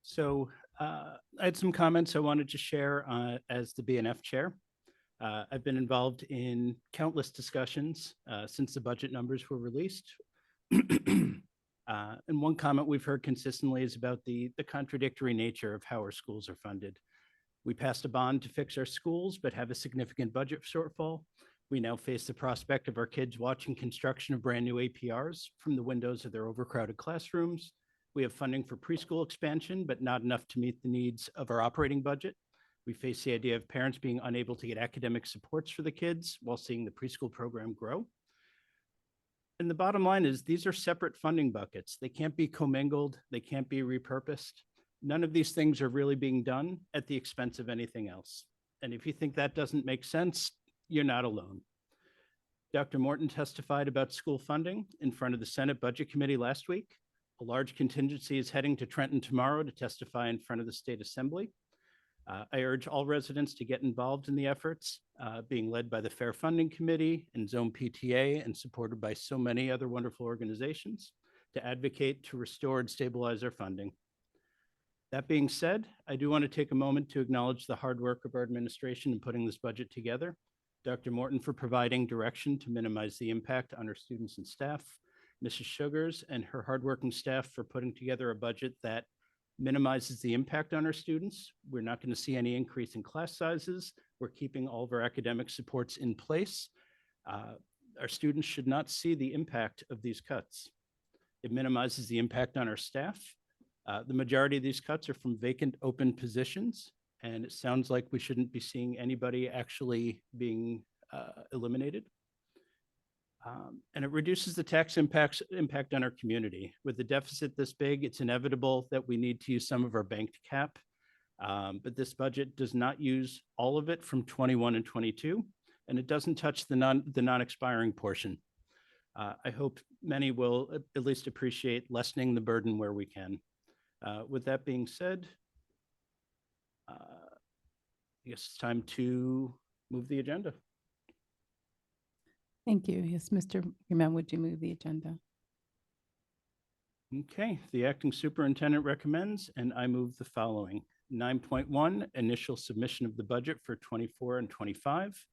So I had some comments I wanted to share as the BNF chair. I've been involved in countless discussions since the budget numbers were released. And one comment we've heard consistently is about the contradictory nature of how our schools are funded. We passed a bond to fix our schools, but have a significant budget shortfall. We now face the prospect of our kids watching construction of brand new APRs from the windows of their overcrowded classrooms. We have funding for preschool expansion, but not enough to meet the needs of our operating budget. We face the idea of parents being unable to get academic supports for the kids while seeing the preschool program grow. And the bottom line is these are separate funding buckets. They can't be commingled. They can't be repurposed. None of these things are really being done at the expense of anything else. And if you think that doesn't make sense, you're not alone. Dr. Morton testified about school funding in front of the Senate Budget Committee last week. A large contingency is heading to Trenton tomorrow to testify in front of the State Assembly. I urge all residents to get involved in the efforts being led by the Fair Funding Committee and Zone PTA and supported by so many other wonderful organizations to advocate to restore and stabilize our funding. That being said, I do want to take a moment to acknowledge the hard work of our administration in putting this budget together. Dr. Morton for providing direction to minimize the impact on our students and staff, Mrs. Sugars and her hardworking staff for putting together a budget that minimizes the impact on our students. We're not going to see any increase in class sizes. We're keeping all of our academic supports in place. Our students should not see the impact of these cuts. It minimizes the impact on our staff. The majority of these cuts are from vacant open positions, and it sounds like we shouldn't be seeing anybody actually being eliminated. And it reduces the tax impact on our community. With the deficit this big, it's inevitable that we need to use some of our banked cap. But this budget does not use all of it from 21 and 22, and it doesn't touch the non-expiring portion. I hope many will at least appreciate lessening the burden where we can. With that being said, I guess it's time to move the agenda. Thank you. Yes, Mr. Greenbaum, would you move the agenda? Okay, the acting superintendent recommends, and I move the following. 9.1, initial submission of the budget for 24 and 25.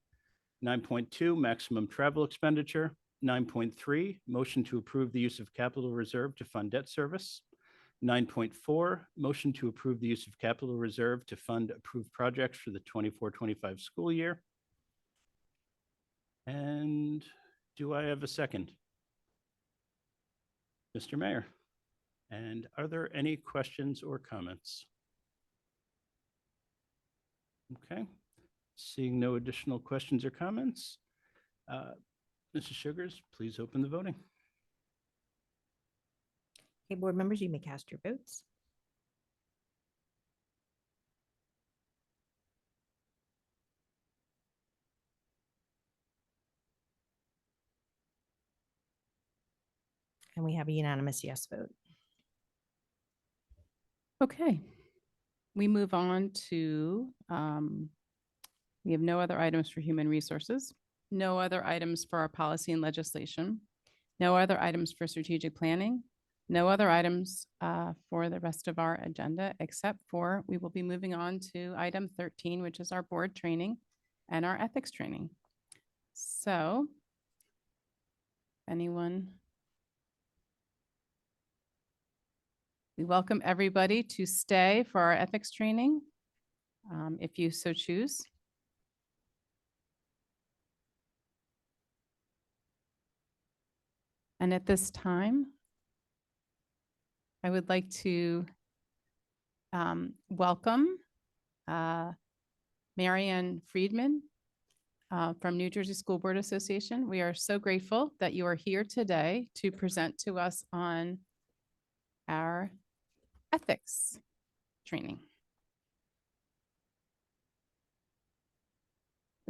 9.2, maximum travel expenditure. 9.3, motion to approve the use of capital reserve to fund debt service. 9.4, motion to approve the use of capital reserve to fund approved projects for the 24-25 school year. And do I have a second? Mr. Mayor, and are there any questions or comments? Okay, seeing no additional questions or comments, Mrs. Sugars, please open the voting. Okay, board members, you may cast your votes. And we have a unanimous yes vote. Okay, we move on to, we have no other items for human resources, no other items for our policy and legislation, no other items for strategic planning, no other items for the rest of our agenda, except for we will be moving on to item 13, which is our board training and our ethics training. So, anyone? We welcome everybody to stay for our ethics training, if you so choose. And at this time, I would like to welcome Marianne Friedman from New Jersey School Board Association. We are so grateful that you are here today to present to us on our ethics training.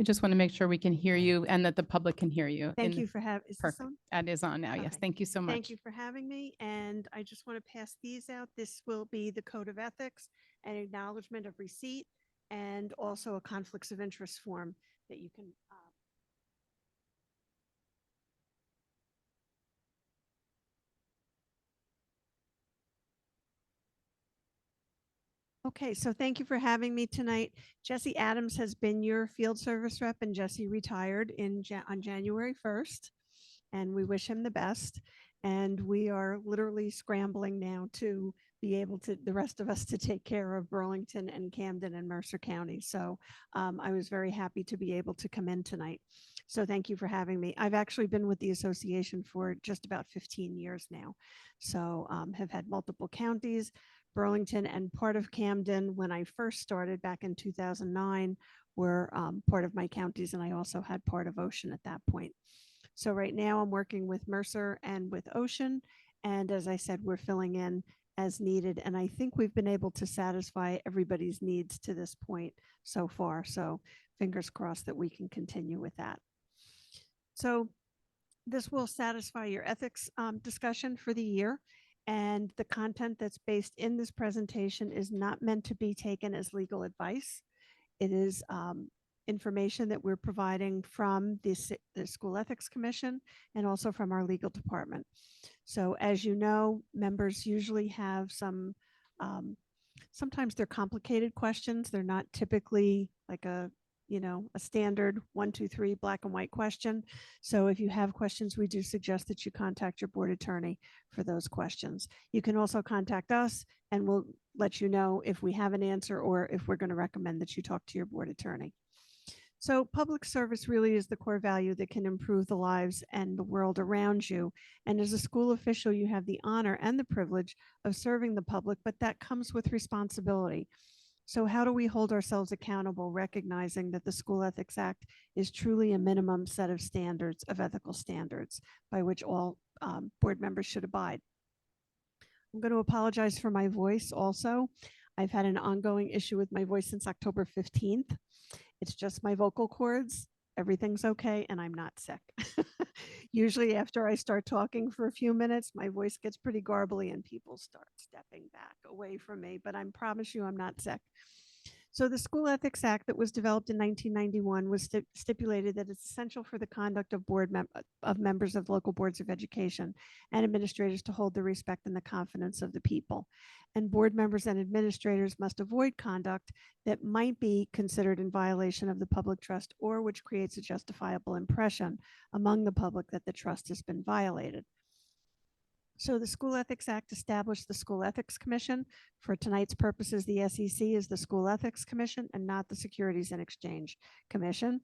We just want to make sure we can hear you and that the public can hear you. Thank in you the- for having, is this Perfect. on? That is on now. Yes. Okay. Thank you so much. Thank you for having me, and I just want to pass these out. This will be the Code of Ethics, an acknowledgement of receipt, and also a conflicts of interest form that you can. Okay, so thank you for having me tonight. Jesse Adams has been your field service rep, and Jesse retired on January 1st, and we wish him the best. And we are literally scrambling now to be able to, the rest of us, to take care of Burlington and Camden and Mercer County. So I was very happy to be able to come in tonight. So thank you for having me. I've actually been with the association for just about 15 years now. So have had multiple counties, Burlington and part of Camden when I first started back in 2009 were part of my counties, and I also had part of Ocean at that point. So right now I'm working with Mercer and with Ocean, and as I said, we're filling in as needed, and I think we've been able to satisfy everybody's needs to this point so far. So fingers crossed that we can continue with that. So this will satisfy your ethics discussion for the year. And the content that's based in this presentation is not meant to be taken as legal advice. It is information that we're providing from the School Ethics Commission and also from our legal department. So as you know, members usually have some, sometimes they're complicated questions. They're not typically like a standard 1, 2, 3 black and white question. So if you have questions, we do suggest that you contact your board attorney for those questions. You can also contact us and we'll let you know if we have an answer or if we're going to recommend that you talk to your board attorney. So public service really is the core value that can improve the lives and the world around you. And as a school official, you have the honor and the privilege of serving the public, but that comes with responsibility. So how do we hold ourselves accountable, recognizing that the School Ethics Act is truly a minimum set of standards, of ethical standards, by which all board members should abide? I'm going to apologize for my voice also. I've had an ongoing issue with my voice since October 15th. It's just my vocal cords. Everything's okay, and I'm not sick. Usually after I start talking for a few minutes, my voice gets pretty garbly and people start stepping back away from me, but I promise you I'm not sick. So the School Ethics Act that was developed in 1991 was stipulated that it's essential for the conduct of members of local boards of education and administrators to hold the respect and the confidence of the people. And board members and administrators must avoid conduct that might be considered in violation of the public trust or which creates a justifiable impression among the public that the trust has been violated. So the School Ethics Act established the School Ethics Commission. For tonight's purposes, the SEC is the School Ethics Commission and not the Securities and Exchange Commission.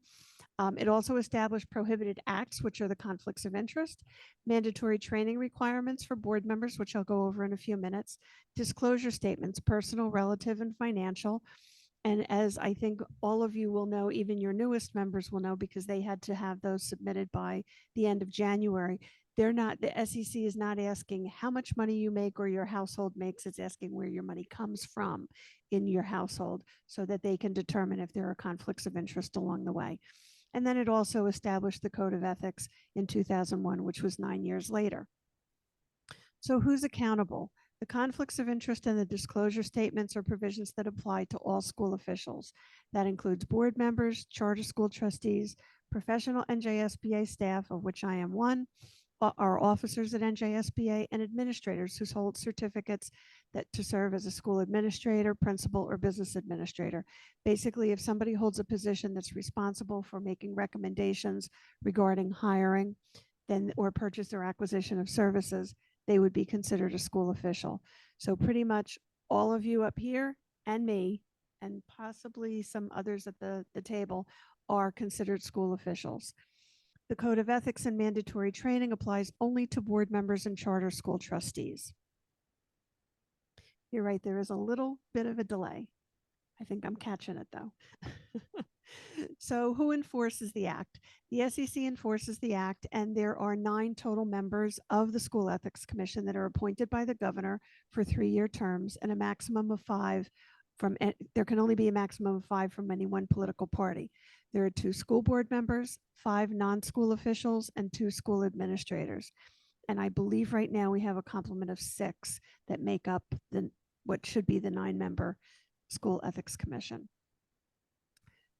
It also established prohibited acts, which are the conflicts of interest, mandatory training requirements for board members, which I'll go over in a few minutes, disclosure statements, personal, relative, and financial. And as I think all of you will know, even your newest members will know because they had to have those submitted by the end of January. They're not, the SEC is not asking how much money you make or your household makes. It's asking where your money comes from in your household so that they can determine if there are conflicts of interest along the way. And then it also established the Code of Ethics in 2001, which was 9 years later. So who's accountable? The conflicts of interest and the disclosure statements are provisions that apply to all school officials. That includes board members, charter school trustees, professional NJSBA staff, of which I am one, our officers at NJSBA, and administrators who hold certificates that to serve as a school administrator, principal, or business administrator. Basically, if somebody holds a position that's responsible for making recommendations regarding hiring, then or purchase or acquisition of services, they would be considered a school official. So pretty much all of you up here and me, and possibly some others at the table, are considered school officials. The Code of Ethics and mandatory training applies only to board members and charter school trustees. You're right, there is a little bit of a delay. I think I'm catching it though. So who enforces the act? The SEC enforces the act, and there are 9 total members of the School Ethics Commission that are appointed by the governor for 3-year terms and a maximum of 5 from, there can only be a maximum of 5 from any one political party. There are 2 school board members, 5 non-school officials, and 2 school administrators. And I believe right now we have a complement of 6 that make up what should be the 9-member School Ethics Commission.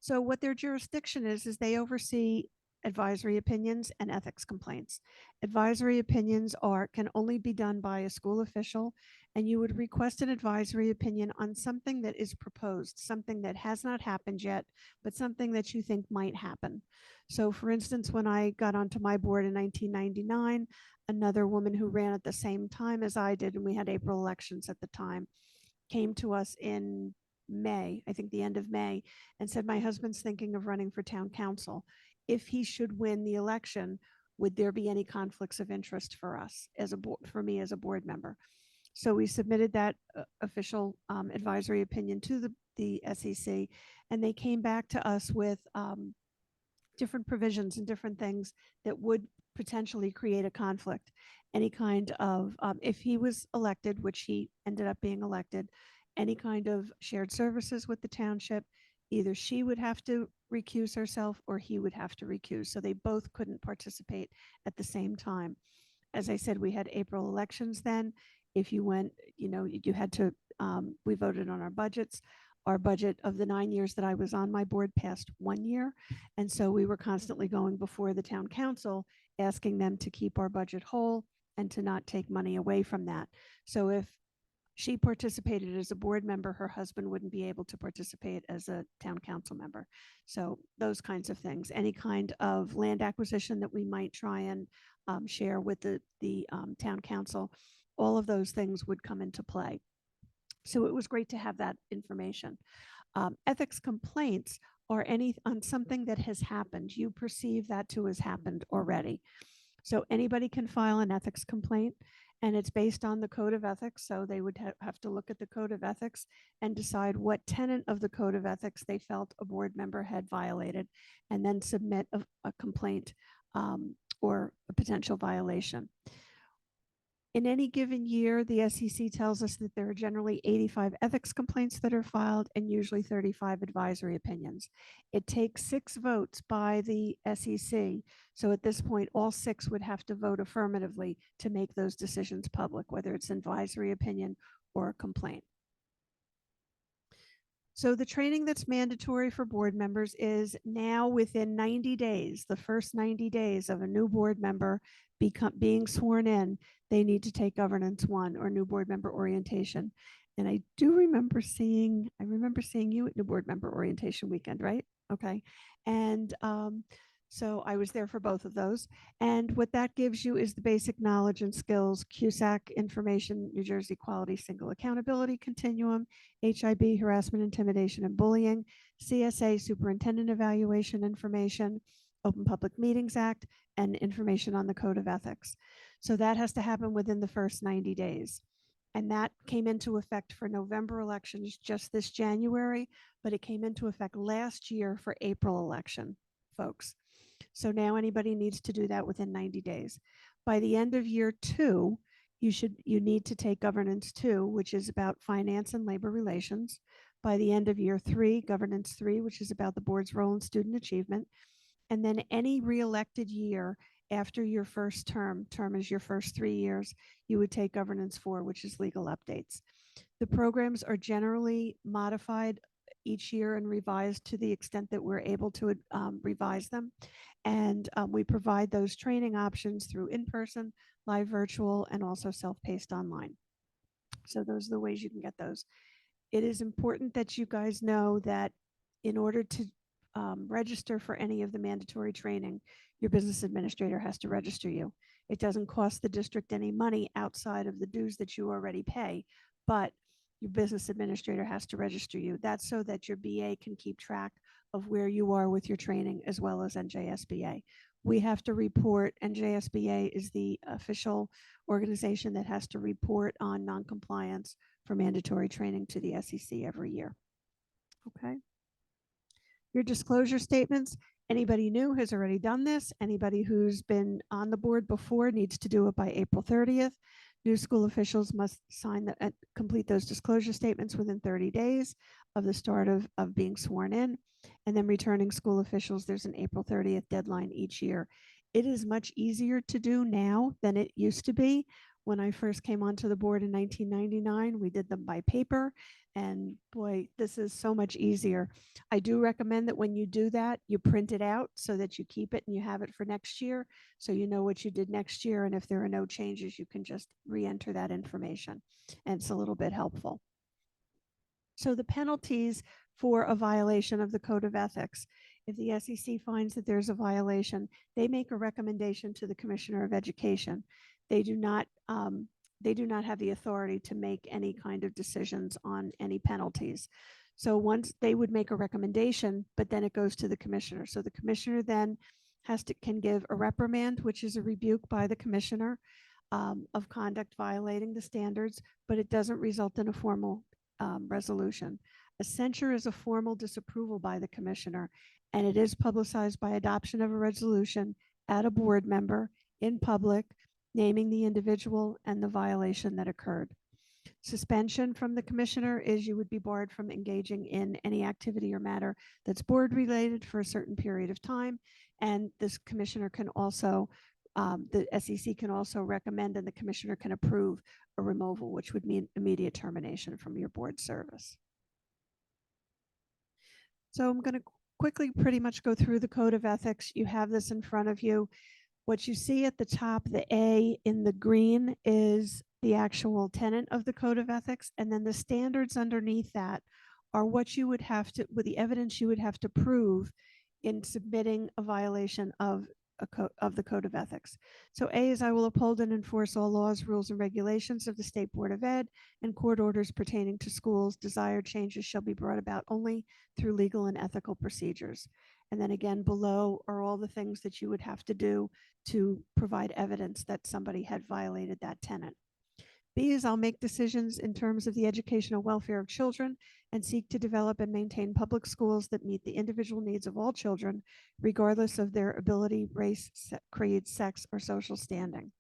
So what their jurisdiction is they oversee advisory opinions and ethics complaints. Advisory opinions can only be done by a school official, and you would request an advisory opinion on something that is proposed, something that has not happened yet, but something that you think might happen. So for instance, when I got onto my board in 1999, another woman who ran at the same time as I did, and we had April elections at the time, came to us in May, I think the end of May, and said, my husband's thinking of running for town council. If he should win the election, would there be any conflicts of interest for us for me as a board member? So we submitted that official advisory opinion to the SEC, and they came back to us with different provisions and different things that would potentially create a conflict. Any kind of, if he was elected, which he ended up being elected, any kind of shared services with the township, either she would have to recuse herself or he would have to recuse. So they both couldn't participate at the same time. As I said, we had April elections then. If you went, you had to, we voted on our budgets. Our budget of the 9 years that I was on my board passed 1 year. And so we were constantly going before the town council, asking them to keep our budget whole and to not take money away from that. So if she participated as a board member, her husband wouldn't be able to participate as a town council member. So those kinds of things, any kind of land acquisition that we might try and share with the town council, all of those things would come into play. So it was great to have that information. Ethics complaints are on something that has happened. You perceive that to has happened already. So anybody can file an ethics complaint, and it's based on the code of ethics. So they would have to look at the code of ethics and decide what tenet of the code of ethics they felt a board member had violated, and then submit a complaint or a potential violation. In any given year, the SEC tells us that there are generally 85 ethics complaints that are filed and usually 35 advisory opinions. It takes 6 votes by the SEC. So at this point, all 6 would have to vote affirmatively to make those decisions public, whether it's an advisory opinion or a complaint. So the training that's mandatory for board members is now within 90 days, the first 90 days of a new board member being sworn in, they need to take Governance 1 or new board member orientation. And I remember seeing you at new board member orientation weekend, right? Okay. And so I was there for both of those. And what that gives you is the basic knowledge and skills, CUSAC information, New Jersey Quality Single Accountability Continuum, HIB, harassment, intimidation, and bullying, CSA, superintendent evaluation information, Open Public Meetings Act, and information on the Code of Ethics. So that has to happen within the first 90 days. And that came into effect for November elections just this January, but it came into effect last year for April election, folks. So now anybody needs to do that within 90 days. By the end of year 2, you need to take Governance 2, which is about finance and labor relations. By the end of year 3, Governance 3, which is about the board's role in student achievement. And then any reelected year after your first term is your first 3 years, you would take Governance 4, which is legal updates. The programs are generally modified each year and revised to the extent that we're able to revise them. And we provide those training options through in-person, live virtual, and also self-paced online. So those are the ways you can get those. It is important that you guys know that in order to register for any of the mandatory training, your business administrator has to register you. It doesn't cost the district any money outside of the dues that you already pay, but your business administrator has to register you. That's so that your BA can keep track of where you are with your training, as well as NJSBA. We have to report. NJSBA is the official organization that has to report on noncompliance for mandatory training to the SEC every year. Okay. Your disclosure statements, anybody new has already done this. Anybody who's been on the board before needs to do it by April 30th. New school officials must complete those disclosure statements within 30 days of the start of being sworn in. And then returning school officials, there's an April 30th deadline each year. It is much easier to do now than it used to be. When I first came onto the board in 1999, we did them by paper. And boy, this is so much easier. I do recommend that when you do that, you print it out so that you keep it and you have it for next year. So you know what you did next year. And if there are no changes, you can just re-enter that information. And it's a little bit helpful. So the penalties for a violation of the Code of Ethics. If the SEC finds that there's a violation, they make a recommendation to the Commissioner of Education. They do not have the authority to make any kind of decisions on any penalties. So once they would make a recommendation, but then it goes to the commissioner. So the commissioner then can give a reprimand, which is a rebuke by the commissioner of conduct violating the standards, but it doesn't result in a formal resolution. A censure is a formal disapproval by the commissioner, and it is publicized by adoption of a resolution at a board member in public, naming the individual and the violation that occurred. Suspension from the commissioner is you would be barred from engaging in any activity or matter that's board related for a certain period of time. And this commissioner can also, the SEC can also recommend and the commissioner can approve a removal, which would mean immediate termination from your board service. So I'm going to quickly pretty much go through the Code of Ethics. You have this in front of you. What you see at the top, the A in the green, is the actual tenet of the Code of Ethics. And then the standards underneath that are what you would have to, with the evidence you would have to prove in submitting a violation of the Code of Ethics. So A is I will uphold and enforce all laws, rules, and regulations of the State Board of Ed and court orders pertaining to schools. Desired changes shall be brought about only through legal and ethical procedures. And then again, below are all the things that you would have to do to provide evidence that somebody had violated that tenet. B is I'll make decisions in terms of the educational welfare of children and seek to develop and maintain public schools that meet the individual needs of all children, regardless of their ability, race, creed, sex, or social standing.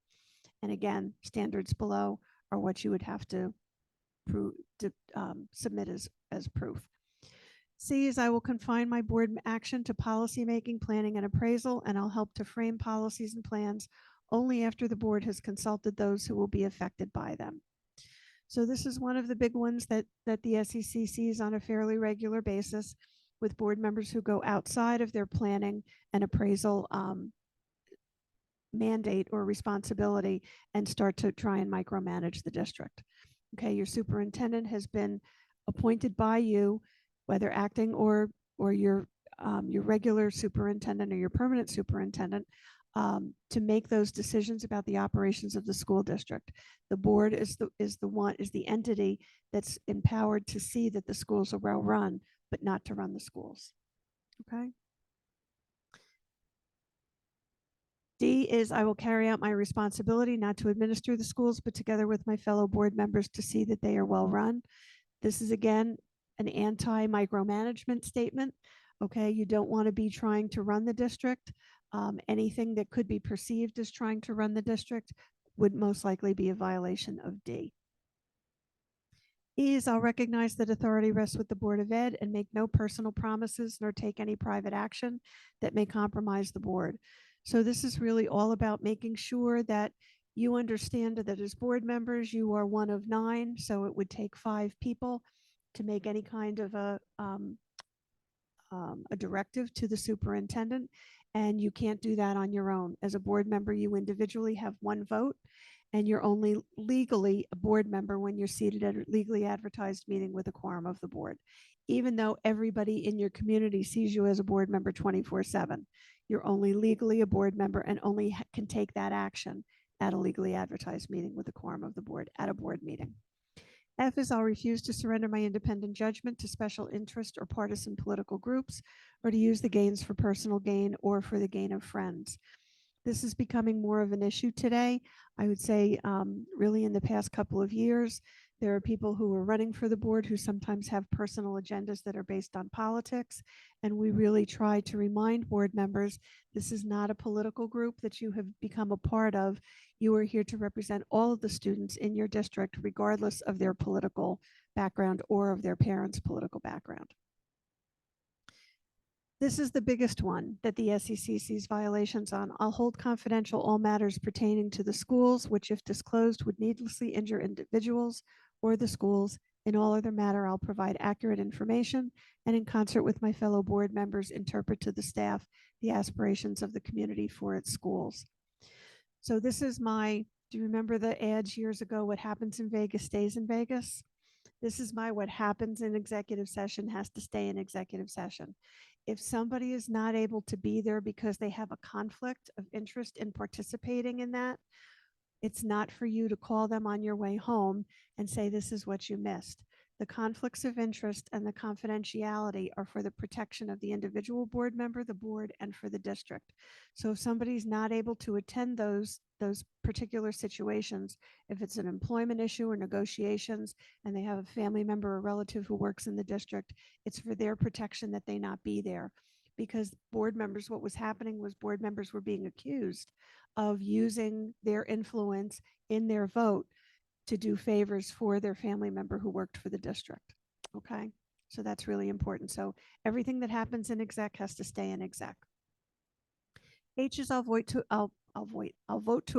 And again, standards below are what you would have to submit as proof. C is I will confine my board action to policymaking, planning, and appraisal, and I'll help to frame policies and plans only after the board has consulted those who will be affected by them. So this is one of the big ones that the SEC sees on a fairly regular basis with board members who go outside of their planning and appraisal mandate or responsibility and start to try and micromanage the district. Okay, your superintendent has been appointed by you, whether acting or your regular superintendent or your permanent superintendent, to make those decisions about the operations of the school district. The board is the entity that's empowered to see that the schools are well run, but not to run the schools. Okay. D is I will carry out my responsibility not to administer the schools, but together with my fellow board members to see that they are well run. This is again an anti-micromanagement statement. Okay, you don't want to be trying to run the district. Anything that could be perceived as trying to run the district would most likely be a violation of D. E is I'll recognize that authority rests with the Board of Ed and make no personal promises nor take any private action that may compromise the board. So this is really all about making sure that you understand that as board members, you are one of 9. So it would take 5 people to make any kind of a directive to the superintendent. And you can't do that on your own. As a board member, you individually have 1 vote, and you're only legally a board member when you're seated at a legally advertised meeting with a quorum of the board. Even though everybody in your community sees you as a board member 24/7, you're only legally a board member and only can take that action at a legally advertised meeting with a quorum of the board at a board meeting. F is I'll refuse to surrender my independent judgment to special interest or partisan political groups, or to use the gains for personal gain or for the gain of friends. This is becoming more of an issue today. I would say really in the past couple of years, There are people who are running for the board who sometimes have personal agendas that are based on politics. And we really try to remind board members, this is not a political group that you have become a part of. You are here to represent all of the students in your district, regardless of their political background or of their parents' political background. This is the biggest one that the SEC sees violations on. I'll hold confidential all matters pertaining to the schools, which if disclosed would needlessly injure individuals or the schools. In all other matter, I'll provide accurate information and in concert with my fellow board members, interpret to the staff the aspirations of the community for its schools. So this is my, do you remember the ads years ago, what happens in Vegas stays in Vegas? This is my what happens in executive session has to stay in executive session. If somebody is not able to be there because they have a conflict of interest in participating in that, it's not for you to call them on your way home and say, this is what you missed. The conflicts of interest and the confidentiality are for the protection of the individual board member, the board, and for the district. So if somebody's not able to attend those particular situations, if it's an employment issue or negotiations, and they have a family member or relative who works in the district, it's for their protection that they not be there. Because board members, what was happening was board members were being accused of using their influence in their vote to do favors for their family member who worked for the district. Okay, so that's really important. So everything that happens in exec has to stay in exec. H is I'll vote to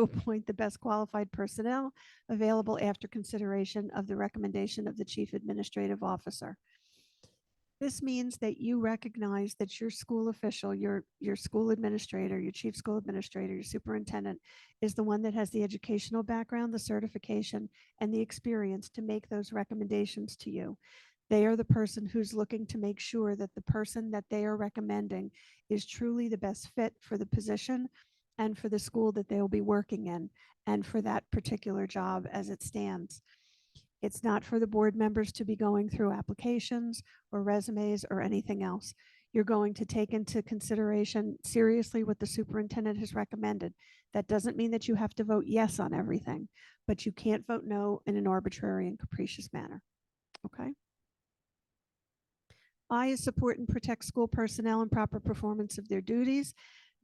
appoint the best qualified personnel available after consideration of the recommendation of the chief administrative officer. This means that you recognize that your school official, your school administrator, your chief school administrator, your superintendent is the one that has the educational background, the certification, and the experience to make those recommendations to you. They are the person who's looking to make sure that the person that they are recommending is truly the best fit for the position and for the school that they will be working in and for that particular job as it stands. It's not for the board members to be going through applications or resumes or anything else. You're going to take into consideration seriously what the superintendent has recommended. That doesn't mean that you have to vote yes on everything, but you can't vote no in an arbitrary and capricious manner. Okay. I is support and protect school personnel and proper performance of their duties.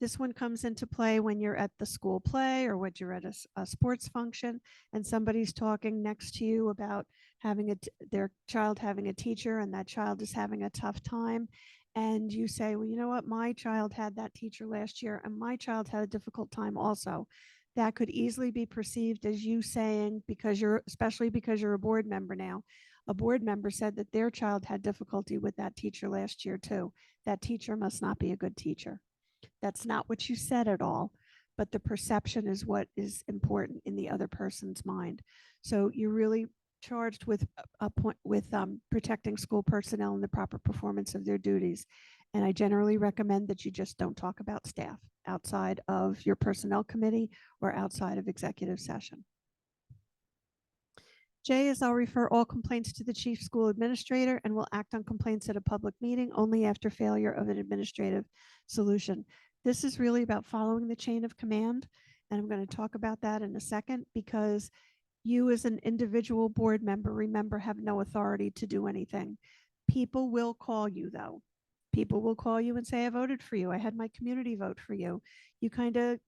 This one comes into play when you're at the school play or when you're at a sports function and somebody's talking next to you about having their child having a teacher and that child is having a tough time. And you say, well, you know what? My child had that teacher last year and my child had a difficult time also. That could easily be perceived as you saying, especially because you're a board member now, a board member said that their child had difficulty with that teacher last year too. That teacher must not be a good teacher. That's not what you said at all, but the perception is what is important in the other person's mind. So you're really charged with protecting school personnel and the proper performance of their duties. And I generally recommend that you just don't talk about staff outside of your personnel committee or outside of executive session. J is I'll refer all complaints to the chief school administrator and will act on complaints at a public meeting only after failure of an administrative solution. This is really about following the chain of command. And I'm going to talk about that in a second because you as an individual board member, remember, have no authority to do anything. People will call you though. People will call you and say, I voted for you. I had my community vote for you. You kind of,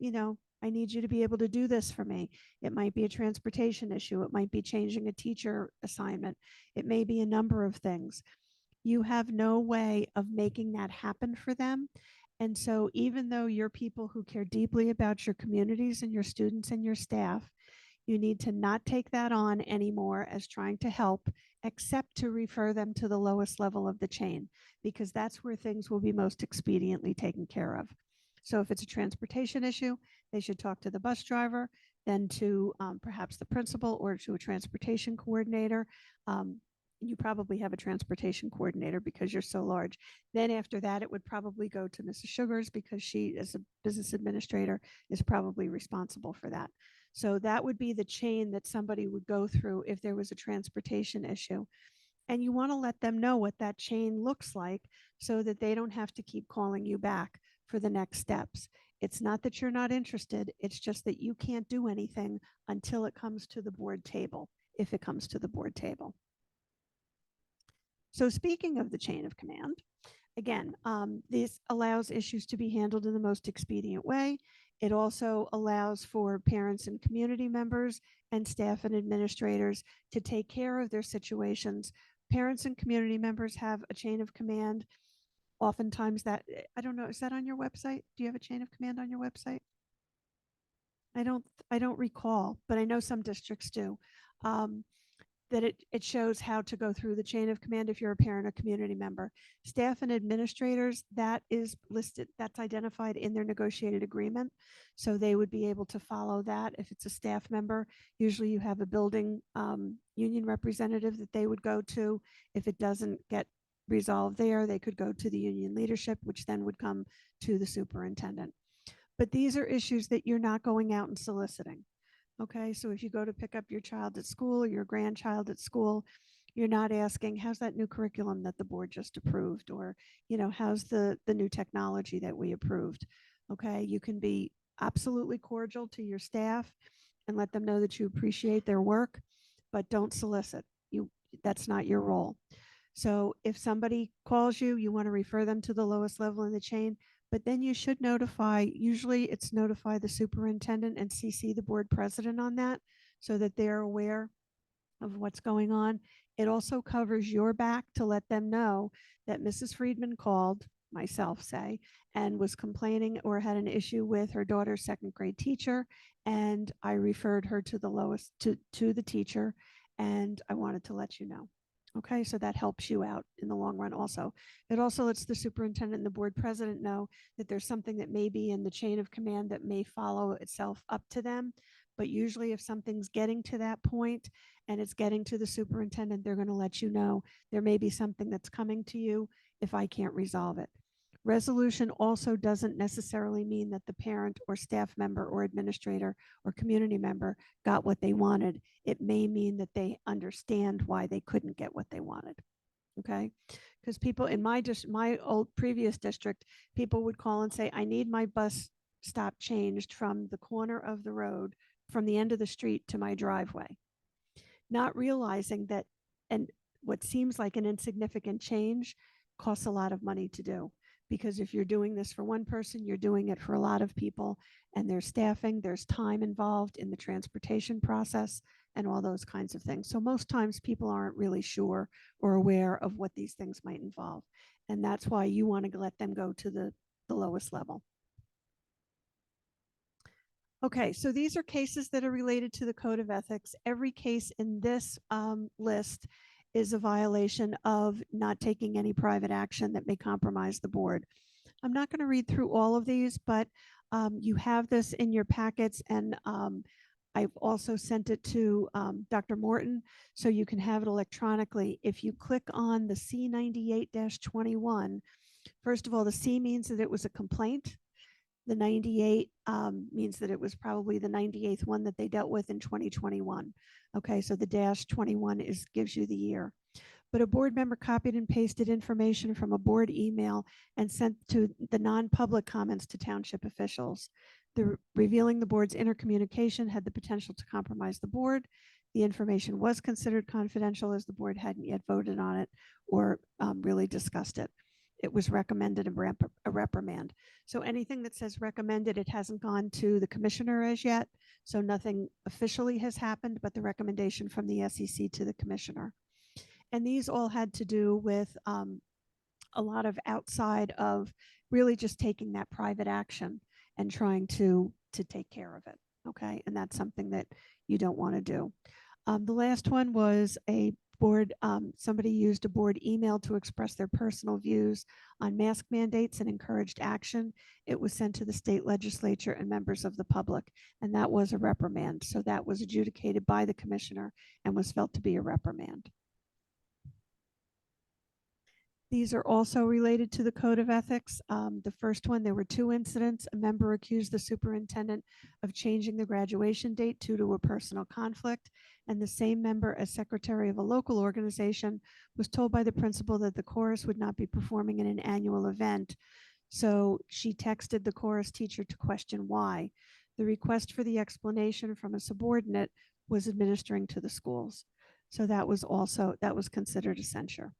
I need you to be able to do this for me. It might be a transportation issue. It might be changing a teacher assignment. It may be a number of things. You have no way of making that happen for them. And so even though you're people who care deeply about your communities and your students and your staff, you need to not take that on anymore as trying to help, except to refer them to the lowest level of the chain, because that's where things will be most expediently taken care of. So if it's a transportation issue, they should talk to the bus driver, then to perhaps the principal or to a transportation coordinator. You probably have a transportation coordinator because you're so large. Then after that, it would probably go to Mrs. Sugars because she, as a business administrator, is probably responsible for that. So that would be the chain that somebody would go through if there was a transportation issue. And you want to let them know what that chain looks like so that they don't have to keep calling you back for the next steps. It's not that you're not interested. It's just that you can't do anything until it comes to the board table. if it comes to the board table. So speaking of the chain of command, again, this allows issues to be handled in the most expedient way. It also allows for parents and community members and staff and administrators to take care of their situations. Parents and community members have a chain of command. Oftentimes that, I don't know, is that on your website? Do you have a chain of command on your website? I don't recall, but I know some districts do. That it shows how to go through the chain of command if you're a parent or community member. Staff and administrators, that is listed, that's identified in their negotiated agreement. So they would be able to follow that. If it's a staff member, usually you have a building union representative that they would go to. If it doesn't get resolved there, they could go to the union leadership, which then would come to the superintendent. But these are issues that you're not going out and soliciting. Okay, so if you go to pick up your child at school or your grandchild at school, you're not asking, how's that new curriculum that the board just approved? Or, you know, how's the new technology that we approved? Okay, you can be absolutely cordial to your staff and let them know that you appreciate their work, but don't solicit. That's not your role. So if somebody calls you, you want to refer them to the lowest level in the chain, but then you should notify, usually it's notify the superintendent and CC the board president on that so that they're aware of what's going on. It also covers your back to let them know that Mrs. Friedman called, myself say, and was complaining or had an issue with her daughter's second grade teacher. And I referred her to the lowest, to the teacher, and I wanted to let you know. Okay, so that helps you out in the long run also. It also lets the superintendent and the board president know that there's something that may be in the chain of command that may follow itself up to them. But usually if something's getting to that point and it's getting to the superintendent, they're going to let you know there may be something that's coming to you if I can't resolve it. Resolution also doesn't necessarily mean that the parent or staff member or administrator or community member got what they wanted. It may mean that they understand why they couldn't get what they wanted. Okay, because people in my old previous district, people would call and say, I need my bus stop changed from the corner of the road, from the end of the street to my driveway. Not realizing that, and what seems like an insignificant change costs a lot of money to do. Because if you're doing this for one person, you're doing it for a lot of people, and there's staffing, there's time involved in the transportation process and all those kinds of things. So most times people aren't really sure or aware of what these things might involve. And that's why you want to let them go to the lowest level. Okay, so these are cases that are related to the Code of Ethics. Every case in this list is a violation of not taking any private action that may compromise the board. I'm not going to read through all of these, but you have this in your packets, and I've also sent it to Dr. Morton, so you can have it electronically. If you click on the C98-21, first of all, the C means that it was a complaint. The 98 means that it was probably the 98th one that they dealt with in 2021. Okay, so the -21 gives you the year. But a board member copied and pasted information from a board email and sent to the non-public comments to township officials. Revealing the board's intercommunication had the potential to compromise the board. The information was considered confidential as the board hadn't yet voted on it or really discussed it. It was recommended a reprimand. So anything that says recommended, it hasn't gone to the commissioner as yet. So nothing officially has happened, but the recommendation from the SEC to the commissioner. And these all had to do with a lot of outside of really just taking that private action and trying to take care of it. Okay, and that's something that you don't want to do. The last one was a board, somebody used a board email to express their personal views on mask mandates and encouraged action. It was sent to the state legislature and members of the public, and that was a reprimand. So that was adjudicated by the commissioner and was felt to be a reprimand. These are also related to the Code of Ethics. The first one, there were 2 incidents. A member accused the superintendent of changing the graduation date due to a personal conflict, and the same member, as secretary of a local organization, was told by the principal that the chorus would not be performing in an annual event. So she texted the chorus teacher to question why. The request for the explanation from a subordinate was administering to the schools. So that was considered a censure.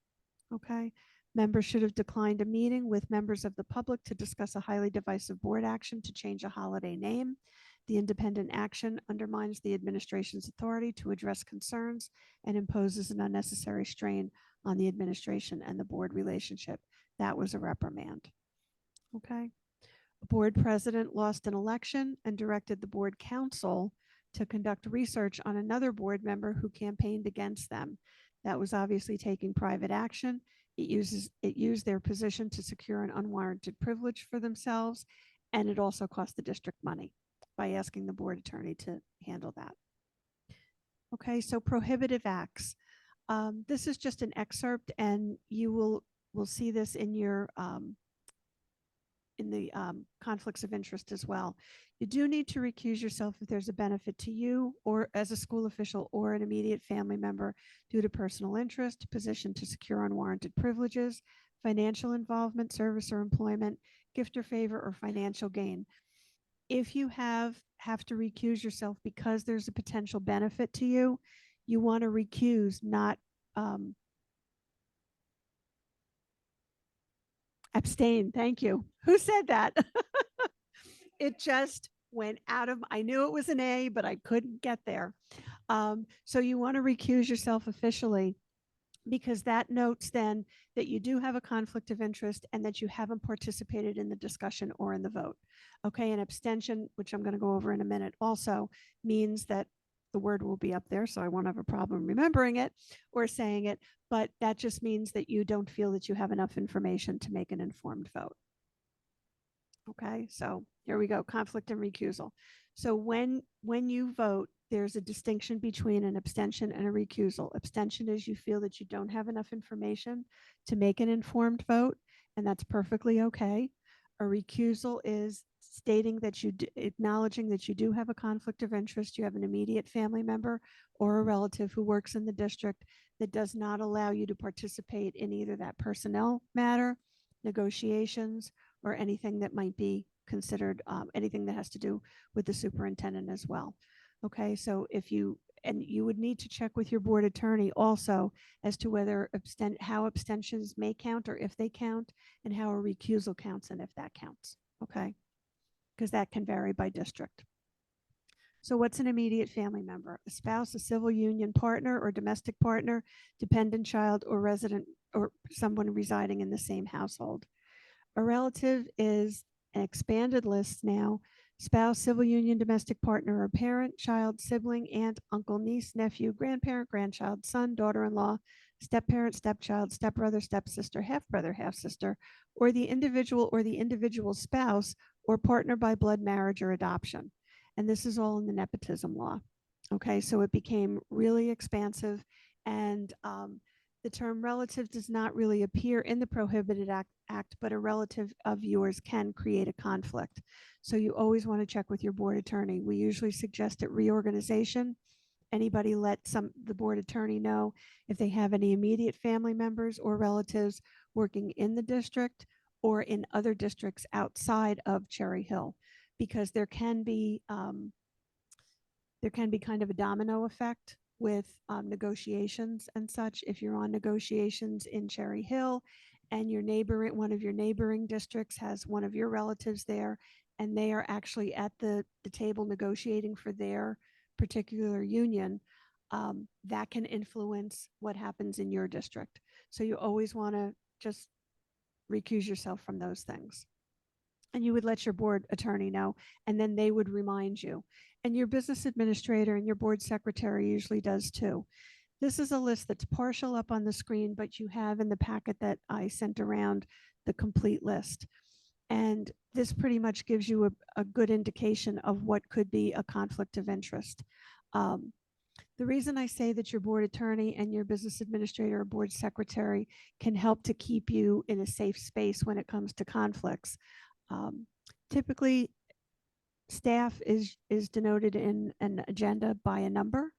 Okay. Members should have declined a meeting with members of the public to discuss a highly divisive board action to change a holiday name. The independent action undermines the administration's authority to address concerns and imposes an unnecessary strain on the administration and the board relationship. That was a reprimand. Okay. A board president lost an election and directed the board council to conduct research on another board member who campaigned against them. That was obviously taking private action. It used their position to secure an unwarranted privilege for themselves, and it also cost the district money by asking the board attorney to handle that. Okay, so prohibitive acts. This is just an excerpt, and you will see this in your conflicts of interest as well. You do need to recuse yourself if there's a benefit to you or as a school official or an immediate family member due to personal interest, position to secure unwarranted privileges, financial involvement, service or employment, gift or favor, or financial gain. If you have to recuse yourself because there's a potential benefit to you, you want to recuse, not abstain. Thank you. Who said that? It just went out of, I knew it was an A, but I couldn't get there. So you want to recuse yourself officially, because that notes then that you do have a conflict of interest and that you haven't participated in the discussion or in the vote. Okay, an abstention, which I'm going to go over in a minute, also means that the word will be up there, so I won't have a problem remembering it or saying it, but that just means that you don't feel that you have enough information to make an informed vote. Okay, so here we go, conflict and recusal. So when you vote, there's a distinction between an abstention and a recusal. Abstention is you feel that you don't have enough information to make an informed vote, and that's perfectly okay. A recusal is stating that acknowledging that you do have a conflict of interest, you have an immediate family member or a relative who works in the district that does not allow you to participate in either that personnel matter, negotiations, or anything that might be considered, anything that has to do with the superintendent as well. Okay, so you would need to check with your board attorney also as to whether how abstentions may count or if they count, and how a recusal counts and if that counts. Okay, because that can vary by district. So what's an immediate family member? A spouse, a civil union partner or domestic partner, dependent child, or resident, or someone residing in the same household. A relative is an expanded list now: spouse, civil union, domestic partner or parent, child, sibling, aunt, uncle, niece, nephew, grandparent, grandchild, son, daughter-in-law, step-parent, stepchild, stepbrother, stepsister, half-brother, half-sister, or the individual spouse or partner by blood, marriage, or adoption. And this is all in the nepotism law. Okay, so it became really expansive, and the term relative does not really appear in the prohibited act, but a relative of yours can create a conflict. So you always want to check with your board attorney. We usually suggest at reorganization, anybody let the board attorney know if they have any immediate family members or relatives working in the district or in other districts outside of Cherry Hill, because there can be kind of a domino effect with negotiations and such. If you're on negotiations in Cherry Hill and one of your neighboring districts has one of your relatives there, and they are actually at the table negotiating for their particular union, that can influence what happens in your district. So you always want to just recuse yourself from those things. And you would let your board attorney know, and then they would remind you. And your business administrator and your board secretary usually does too. This is a list that's partial up on the screen, but you have in the packet that I sent around the complete list. And this pretty much gives you a good indication of what could be a conflict of interest. The reason I say that your board attorney and your business administrator or board secretary can help to keep you in a safe space when it comes to conflicts. Typically, staff is denoted in an agenda by a number,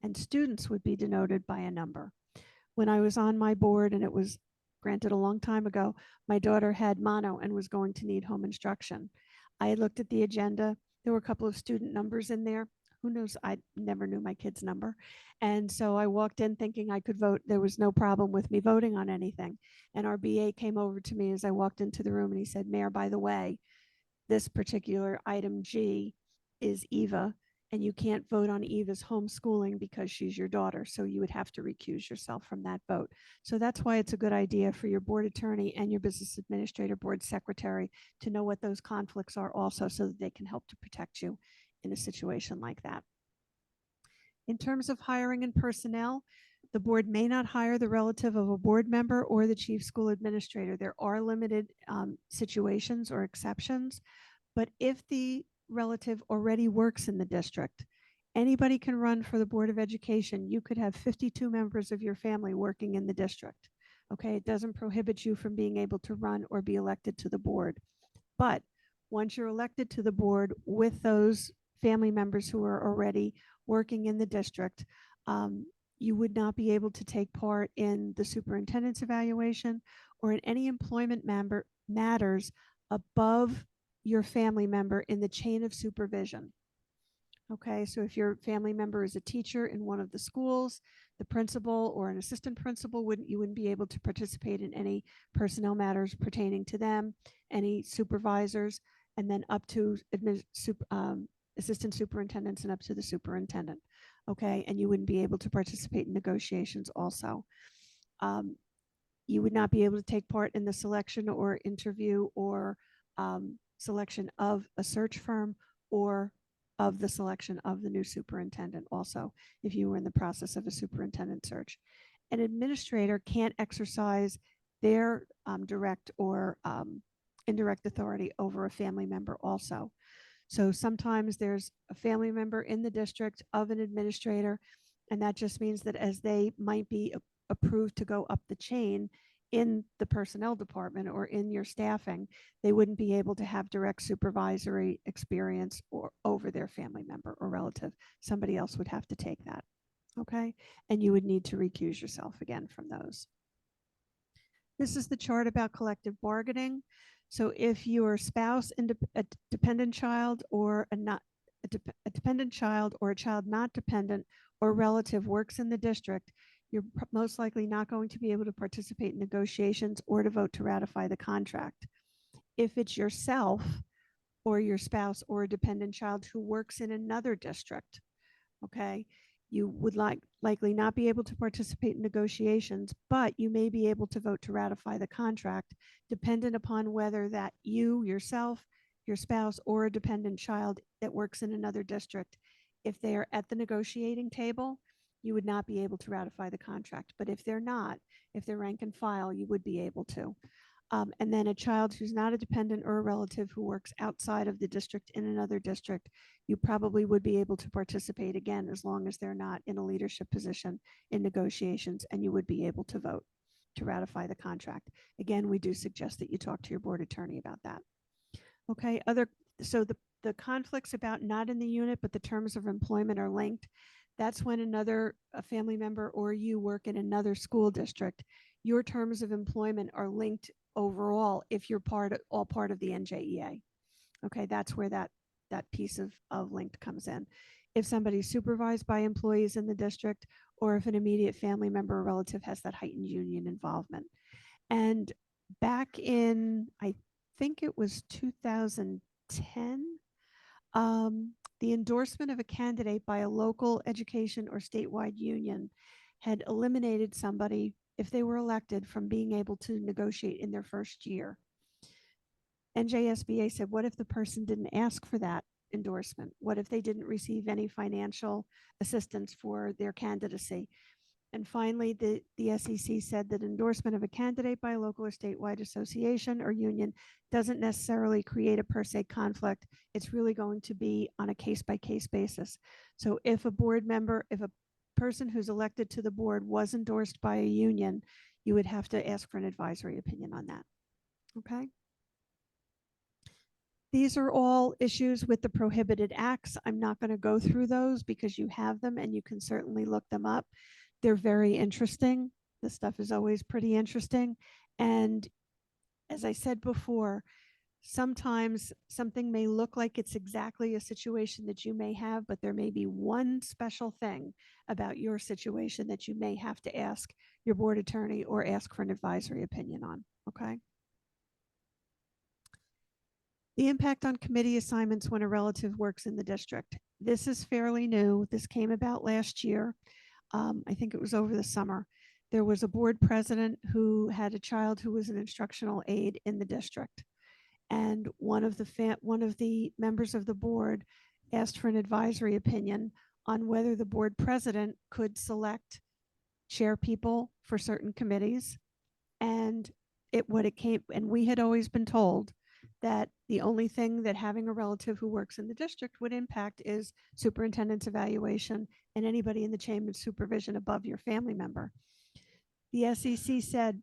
and students would be denoted by a number. When I was on my board, and it was granted a long time ago, my daughter had mono and was going to need home instruction. I had looked at the agenda. There were a couple of student numbers in there. who knows? I never knew my kid's number. And so I walked in thinking I could vote. There was no problem with me voting on anything. And our BA came over to me as I walked into the room and he said, Mayor, by the way, this particular item G is Eva, and you can't vote on Eva's homeschooling because she's your daughter. So you would have to recuse yourself from that vote. So that's why it's a good idea for your board attorney and your business administrator, board secretary to know what those conflicts are also so that they can help to protect you in a situation like that. In terms of hiring and personnel, the board may not hire the relative of a board member or the chief school administrator. There are limited situations or exceptions, but if the relative already works in the district, anybody can run for the Board of Education. You could have 52 members of your family working in the district. Okay, it doesn't prohibit you from being able to run or be elected to the board. But once you're elected to the board with those family members who are already working in the district, you would not be able to take part in the superintendent's evaluation or in any employment matters above your family member in the chain of supervision. Okay, so if your family member is a teacher in one of the schools, the principal or an assistant principal wouldn't be able to participate in any personnel matters pertaining to them, any supervisors, and then up to assistant superintendents and up to the superintendent. Okay, and you wouldn't be able to participate in negotiations also. You would not be able to take part in the selection or interview or selection of a search firm or of the selection of the new superintendent also, if you were in the process of a superintendent search. An administrator can't exercise their direct or indirect authority over a family member also. So sometimes there's a family member in the district of an administrator, and that just means that as they might be approved to go up the chain in the personnel department or in your staffing, they wouldn't be able to have direct supervisory experience or over their family member or relative. Somebody else would have to take that. Okay. And you would need to recuse yourself again from those. This is the chart about collective bargaining. So if your spouse and a dependent child or a dependent child or a child not dependent or relative works in the district, you're most likely not going to be able to participate in negotiations or to vote to ratify the contract. If it's yourself or your spouse or a dependent child who works in another district, okay, you would likely not be able to participate in negotiations, but you may be able to vote to ratify the contract, dependent upon whether that you, yourself, your spouse, or a dependent child that works in another district, if they are at the negotiating table, you would not be able to ratify the contract. But if they're not, if they're rank and file, you would be able to. And then a child who's not a dependent or a relative who works outside of the district in another district, you probably would be able to participate again, as long as they're not in a leadership position in negotiations, and you would be able to vote to ratify the contract. Again, we do suggest that you talk to your board attorney about that. Okay, so the conflicts about not in the unit, but the terms of employment are linked. That's when a family member or you work in another school district. Your terms of employment are linked overall if you're all part of the NJEA. Okay, that's where that piece of linked comes in. If somebody's supervised by employees in the district, or if an immediate family member or relative has that heightened union involvement. And back in, I think it was 2010, the endorsement of a candidate by a local education or statewide union had eliminated somebody, if they were elected, from being able to negotiate in their first year. NJSBA said, what if the person didn't ask for that endorsement? What if they didn't receive any financial assistance for their candidacy? And finally, the SEC said that endorsement of a candidate by a local or statewide association or union doesn't necessarily create a per se conflict. It's really going to be on a case-by-case basis. So if a board member, if a person who's elected to the board was endorsed by a union, you would have to ask for an advisory opinion on that. Okay. These are all issues with the prohibited acts. I'm not going to go through those because you have them and you can certainly look them up. They're very interesting. This stuff is always pretty interesting. And as I said before, sometimes something may look like it's exactly a situation that you may have, but there may be one special thing about your situation that you may have to ask your board attorney or ask for an advisory opinion on, okay? The impact on committee assignments when a relative works in the district. This is fairly new. This came about last year. I think it was over the summer. There was a board president who had a child who was an instructional aide in the district. And one of the members of the board asked for an advisory opinion on whether the board president could select chair people for certain committees. And we had always been told that the only thing that having a relative who works in the district would impact is superintendent's evaluation and anybody in the chain of supervision above your family member. The SEC said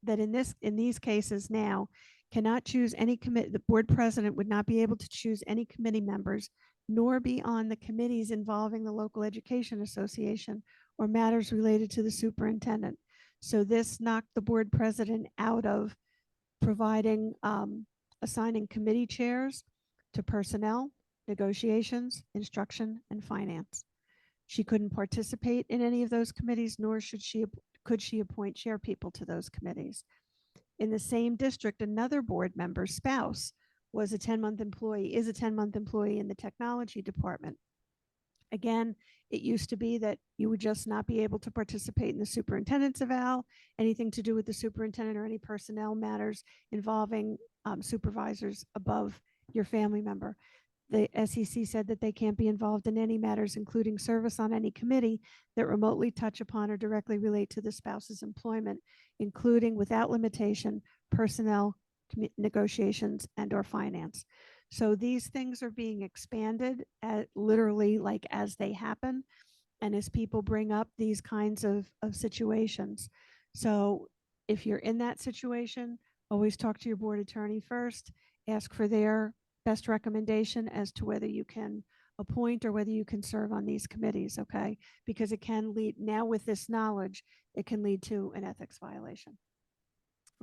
that in these cases now cannot choose any committee. The board president would not be able to choose any committee members, nor be on the committees involving the local education association or matters related to the superintendent. So this knocked the board president out of providing, assigning committee chairs to personnel, negotiations, instruction, and finance. She couldn't participate in any of those committees, nor could she appoint chair people to those committees. In the same district, another board member's spouse is a 10-month employee in the technology department. Again, it used to be that you would just not be able to participate in the superintendent's eval, anything to do with the superintendent or any personnel matters involving supervisors above your family member. The SEC said that they can't be involved in any matters, including service on any committee that remotely touch upon or directly relate to the spouse's employment, including without limitation, personnel, negotiations, and or finance. So these things are being expanded at literally like as they happen and as people bring up these kinds of situations. So if you're in that situation, always talk to your board attorney first, ask for their best recommendation as to whether you can appoint or whether you can serve on these committees, okay? Because it can lead, now with this knowledge, it can lead to an ethics violation,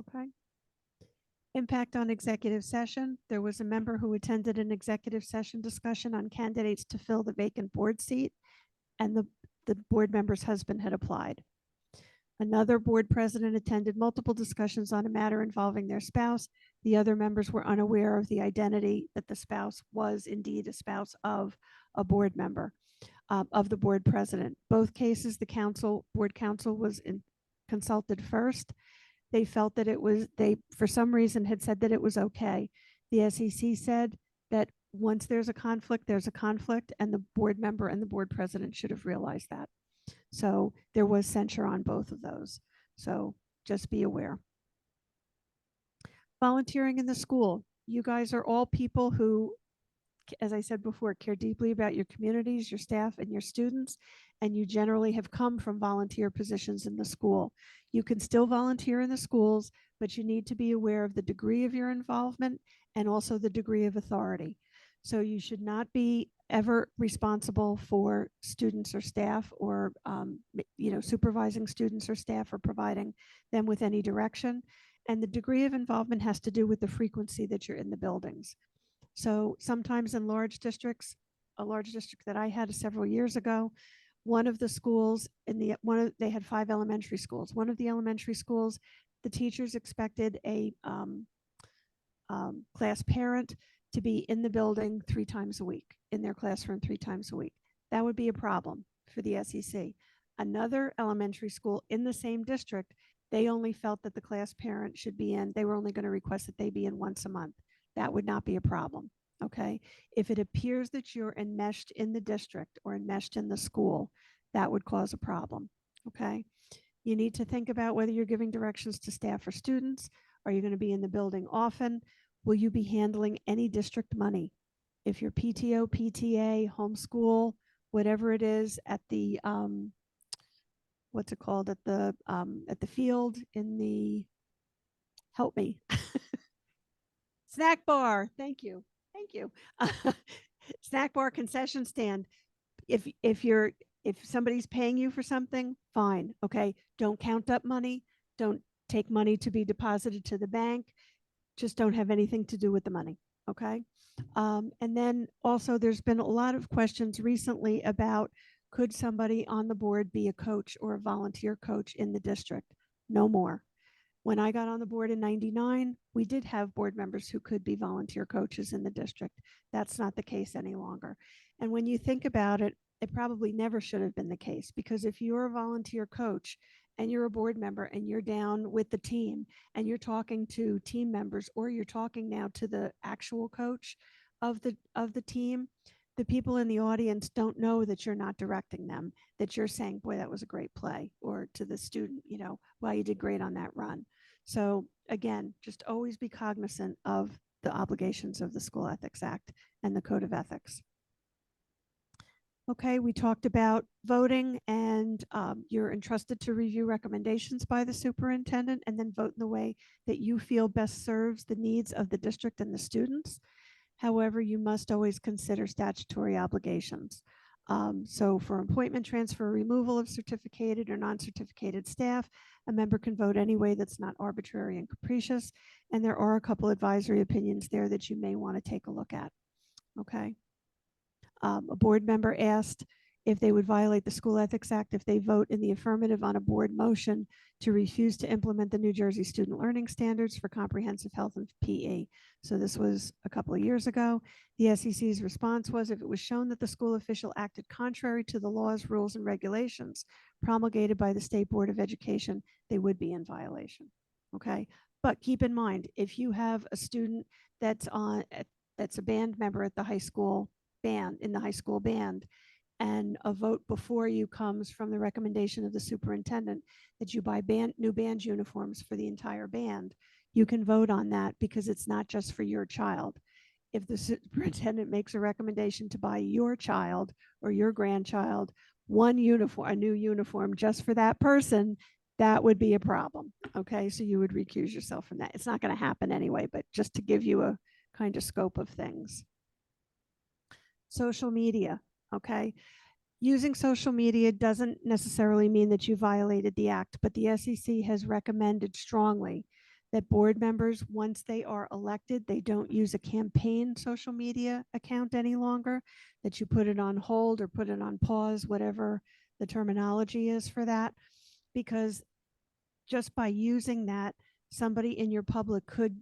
okay? Impact on executive session. There was a member who attended an executive session discussion on candidates to fill the vacant board seat, and the board member's husband had applied. Another board president attended multiple discussions on a matter involving their spouse. The other members were unaware of the identity that the spouse was indeed a spouse of a board member, of the board president. Both cases, the board counsel was consulted first. They felt that they, for some reason, had said that it was okay. The SEC said that once there's a conflict, and the board member and the board president should have realized that. So there was censure on both of those. So just be aware. Volunteering in the school. You guys are all people who, as I said before, care deeply about your communities, your staff, and your students, and you generally have come from volunteer positions in the school. You can still volunteer in the schools, but you need to be aware of the degree of your involvement and also the degree of authority. So you should not be ever responsible for students or staff or supervising students or staff or providing them with any direction. And the degree of involvement has to do with the frequency that you're in the buildings. So sometimes in large districts, a large district that I had several years ago, one of the schools they had 5 elementary schools. One of the elementary schools, the teachers expected a class parent to be in the building 3 times a week, in their classroom 3 times a week. That would be a problem for the SEC. Another elementary school in the same district, they only felt that the class parent should be in, they were only going to request that they be in once a month. That would not be a problem, okay? If it appears that you're enmeshed in the district or enmeshed in the school, that would cause a problem, okay? You need to think about whether you're giving directions to staff or students. Are you going to be in the building often? Will you be handling any district money? If you're PTO, PTA, homeschool, whatever it is at the, what's it called, at the field in the, help me. Snack bar, thank you. Snack bar, concession stand. If somebody's paying you for something, fine, okay. Don't count up money. Don't take money to be deposited to the bank. just don't have anything to do with the money. Okay. And then also there's been a lot of questions recently about could somebody on the board be a coach or a volunteer coach in the district? No more. When I got on the board in 99, we did have board members who could be volunteer coaches in the district. That's not the case any longer. And when you think about it, it probably never should have been the case, because if you're a volunteer coach and you're a board member and you're down with the team and you're talking to team members, or you're talking now to the actual coach of the team, the people in the audience don't know that you're not directing them, that you're saying, boy, that was a great play, or to the student, you know, wow, you did great on that run. So again, just always be cognizant of the obligations of the School Ethics Act and the Code of Ethics. Okay, we talked about voting, and you're entrusted to review recommendations by the superintendent and then vote in the way that you feel best serves the needs of the district and the students. However, you must always consider statutory obligations. So for appointment, transfer, removal of certificated or non-certificated staff, a member can vote any way that's not arbitrary and capricious. And there are a couple advisory opinions there that you may want to take a look at. Okay. A board member asked if they would violate the School Ethics Act if they vote in the affirmative on a board motion to refuse to implement the New Jersey Student Learning Standards for Comprehensive Health and PE. So this was a couple of years ago. The SEC's response was, if it was shown that the school official acted contrary to the laws, rules, and regulations promulgated by the State Board of Education, they would be in violation. Okay, but keep in mind, if you have a student that's a band member at the high school band, in the high school band, and a vote before you comes from the recommendation of the superintendent that you buy new band uniforms for the entire band, you can vote on that, because it's not just for your child. If the superintendent makes a recommendation to buy your child or your grandchild one uniform, a new uniform just for that person, that would be a problem. Okay, so you would recuse yourself from that. It's not going to happen anyway, but just to give you a kind of scope of things. Social media. Okay. Using social media doesn't necessarily mean that you violated the act, but the SEC has recommended strongly that board members, once they are elected, they don't use a campaign social media account any longer, that you put it on hold or put it on pause, whatever the terminology is for that, because just by using that, somebody in your public could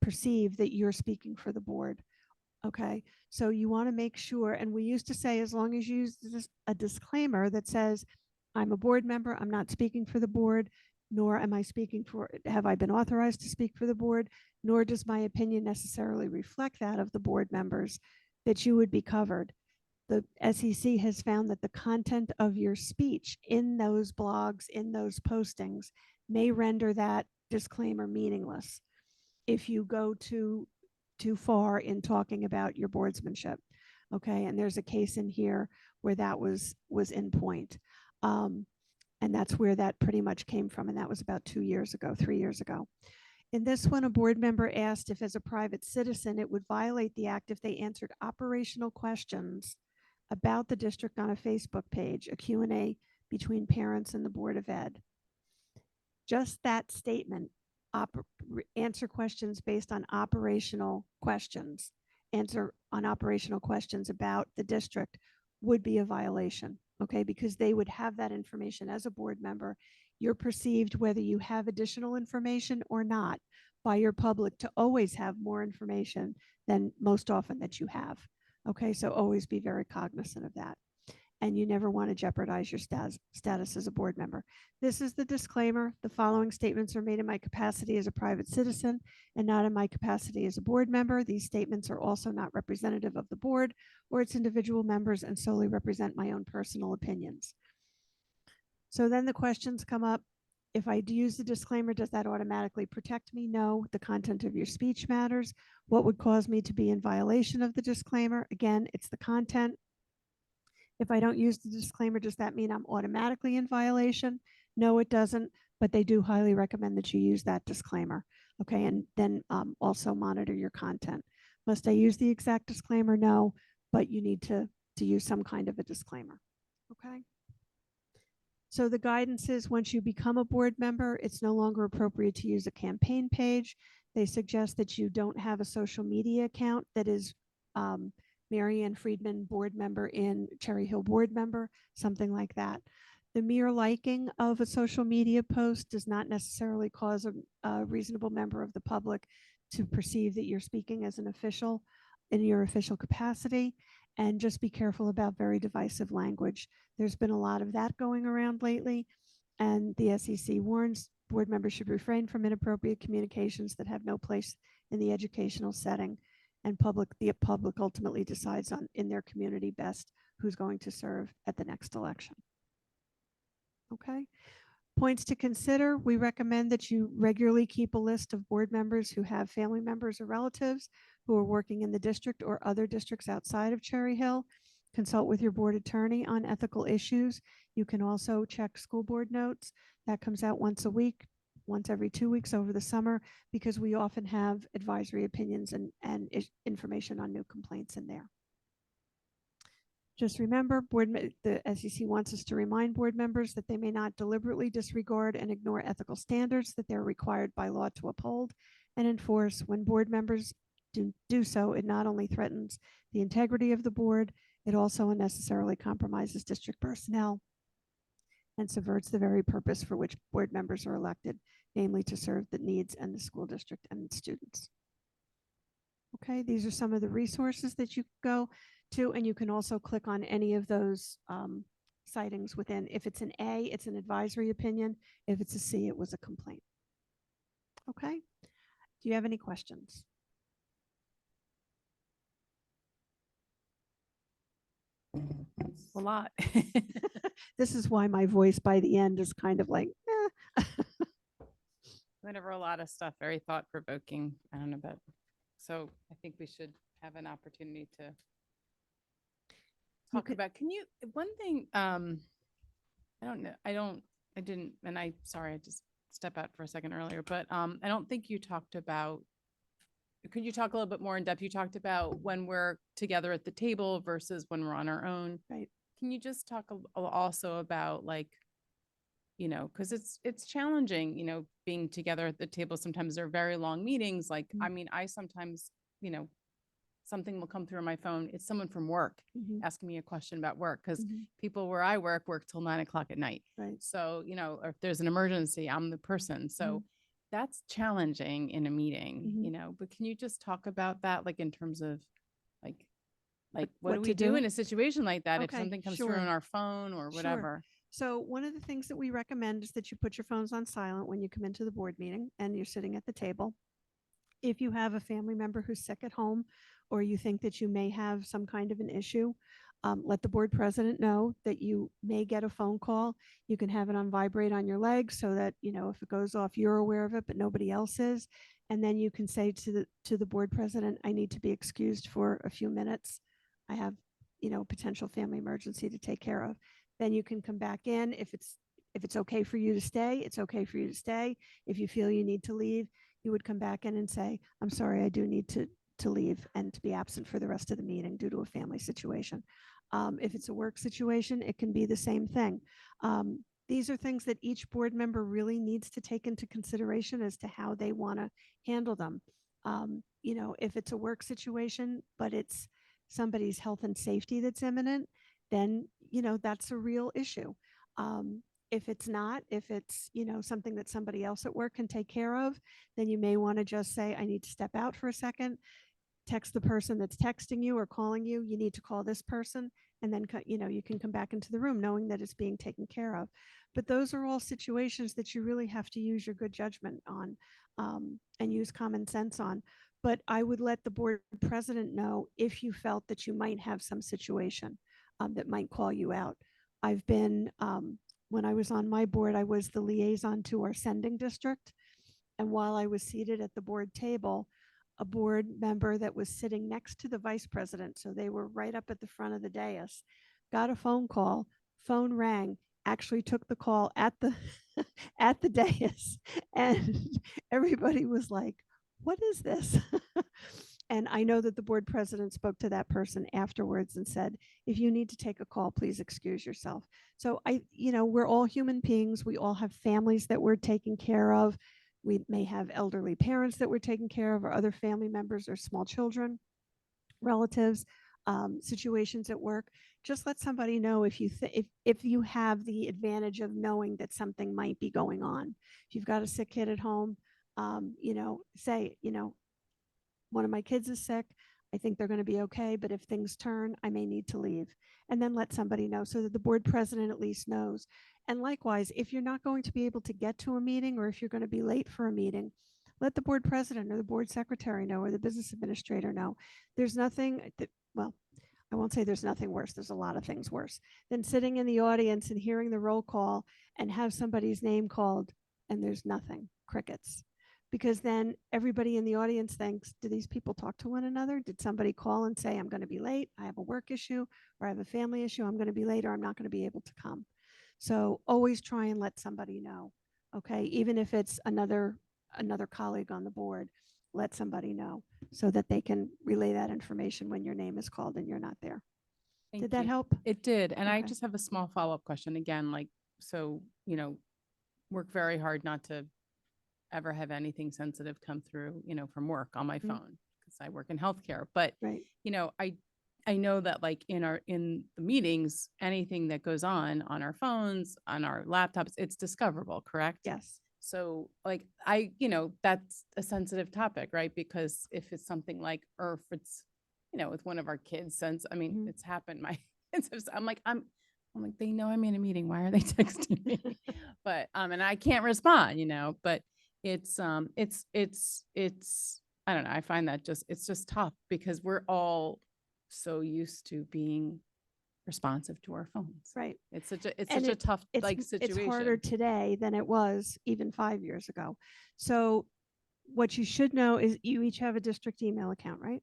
perceive that you're speaking for the board. Okay, so you want to make sure, and we used to say, as long as you use a disclaimer that says, I'm a board member, I'm not speaking for the board, nor am I speaking for, have I been authorized to speak for the board, nor does my opinion necessarily reflect that of the board members, that you would be covered. The SEC has found that the content of your speech in those blogs, in those postings, may render that disclaimer meaningless if you go too far in talking about your boardsmanship. Okay, and there's a case in here where that was in point. And that's where that pretty much came from. And that was about 3 years ago. In this one, a board member asked if, as a private citizen, it would violate the act if they answered operational questions about the district on a Facebook page, a Q&A between parents and the Board of Ed. Just that statement, answer questions based on operational questions, answer on operational questions about the district, would be a violation. Okay, because they would have that information as a board member. You're perceived, whether you have additional information or not, by your public to always have more information than most often that you have. Okay, so always be very cognizant of that. And you never want to jeopardize your status as a board member. This is the disclaimer. The following statements are made in my capacity as a private citizen and not in my capacity as a board member. These statements are also not representative of the board or its individual members and solely represent my own personal opinions. So then the questions come up. If I do use the disclaimer, does that automatically protect me? No, the content of your speech matters. What would cause me to be in violation of the disclaimer? Again, it's the content. If I don't use the disclaimer, does that mean I'm automatically in violation? No, it doesn't, but they do highly recommend that you use that disclaimer. Okay, and then also monitor your content. Must I use the exact disclaimer? No, but you need to use some kind of a disclaimer. Okay. So the guidance is, once you become a board member, it's no longer appropriate to use a campaign page. They suggest that you don't have a social media account that is Mary Ann Friedman, board member in Cherry Hill board member, something like that. The mere liking of a social media post does not necessarily cause a reasonable member of the public to perceive that you're speaking as an official in your official capacity. And just be careful about very divisive language. There's been a lot of that going around lately, and the SEC warns board members should refrain from inappropriate communications that have no place in the educational setting, and the public ultimately decides on in their community best who's going to serve at the next election. Okay. Points to consider: we recommend that you regularly keep a list of board members who have family members or relatives who are working in the district or other districts outside of Cherry Hill. Consult with your board attorney on ethical issues. You can also check school board notes. That comes out once a week, once every 2 weeks over the summer, because we often have advisory opinions and information on new complaints in there. Just remember, the SEC wants us to remind board members that they may not deliberately disregard and ignore ethical standards that they're required by law to uphold and enforce. When board members do so, it not only threatens the integrity of the board, it also unnecessarily compromises district personnel and subverts the very purpose for which board members are elected, namely to serve the needs and the school district and its students. Okay, these are some of the resources that you go to, and you can also click on any of those sightings within. If it's an A, it's an advisory opinion. If it's a C, it was a complaint. Okay, do you have any questions? A lot. This is why my voice by the end is kind of like, Whenever a lot of stuff, very thought provoking. I don't know about. So I think we should have an opportunity to talk about. Can you, one thing, I don't know, I didn't, and sorry, I just stepped out for a second earlier, but I don't think you talked about, could you talk a little bit more in depth? You talked about when we're together at the table versus when we're on our own. Right. Can you just talk also about, like, you know, because it's challenging, you know, being together at the table. Sometimes they're very long meetings. Like, I mean, I sometimes, you know, something will come through on my phone. It's someone from work asking me a question about work, because people where I work till 9 o'clock at night. Right. So, you know, if there's an emergency, I'm the person. So that's challenging in a meeting, you know, but can you just talk about that? Like, in terms of like what do we do in a situation like that? If Okay, something comes sure. through on our phone or whatever. So one of the things that we recommend is that you put your phones on silent when you come into the board meeting and you're sitting at the table. If you have a family member who's sick at home, or you think that you may have some kind of an issue, let the board president know that you may get a phone call. You can have it on vibrate on your leg so that, you know, if it goes off, you're aware of it, but nobody else is. And then you can say to the board president, I need to be excused for a few minutes. I have, you know, potential family emergency to take care of. Then you can come back in. If it's okay for you to stay, it's okay for you to stay. If you feel you need to leave, you would come back in and say, I'm sorry, I do need to leave and to be absent for the rest of the meeting due to a family situation. If it's a work situation, it can be the same thing. These are things that each board member really needs to take into consideration as to how they want to handle them. You know, if it's a work situation, but it's somebody's health and safety that's imminent, then, you know, that's a real issue. If it's not, if it's, you know, something that somebody else at work can take care of, then you may want to just say, I need to step out for a second, text the person that's texting you or calling you, you need to call this person, and then, you know, you can come back into the room knowing that it's being taken care of. But those are all situations that you really have to use your good judgment on, and use common sense on. But I would let the board president know if you felt that you might have some situation that might call you out. I've been, when I was on my board, I was the liaison to our sending district. And while I was seated at the board table, a board member that was sitting next to the vice president, so they were right up at the front of the dais, got a phone call, phone rang, actually took the call at the at the dais, and everybody was like, what is this? And I know that the board president spoke to that person afterwards and said, if you need to take a call, please excuse yourself. So you know, we're all human beings. We all have families that we're taking care of. We may have elderly parents that we're taking care of, or other family members or small children, relatives, situations at work. Just let somebody know if you if you have the advantage of knowing that something might be going on. If you've got a sick kid at home, say, one of my kids is sick. I think they're going to be okay, but if things turn, I may need to leave. And then let somebody know so that the board president at least knows. And likewise, if you're not going to be able to get to a meeting, or if you're going to be late for a meeting, let the board president or the board secretary know, or the business administrator know. There's nothing that, well, I won't say there's nothing worse. There's a lot of things worse than sitting in the audience and hearing the roll call and have somebody's name called and there's nothing, crickets. Because then everybody in the audience thinks, do these people talk to one another? Did somebody call and say, I'm going to be late, I have a work issue, or I have a family issue, I'm going to be late, or I'm not going to be able to come? So always try and let somebody know, okay? Even if it's another colleague on the board, let somebody know so that they can relay that information when your name is called and you're not there. Thank Did that you. help? It did. And I Okay. just have a small follow-up question again, like, so, work very hard not to ever have anything sensitive come through, from work on my Mhm. phone, because I work in healthcare. But, Right. I know that like in the meetings, anything that goes on our phones, on our laptops, it's discoverable, correct? Yes. So like, that's a sensitive topic, right? Because if it's something like, or if it's, with one of our kids, since, Mhm. it's happened, my kids have, I'm like, they know I'm in a meeting. Why are they texting me? But, and I can't respond, but it's, I don't know. I find that it's just tough because we're all so used to being responsive to our phones. Right. It's such a And tough It's situation. harder today than it was even 5 years ago. So what you should know is you each have a district email account, right?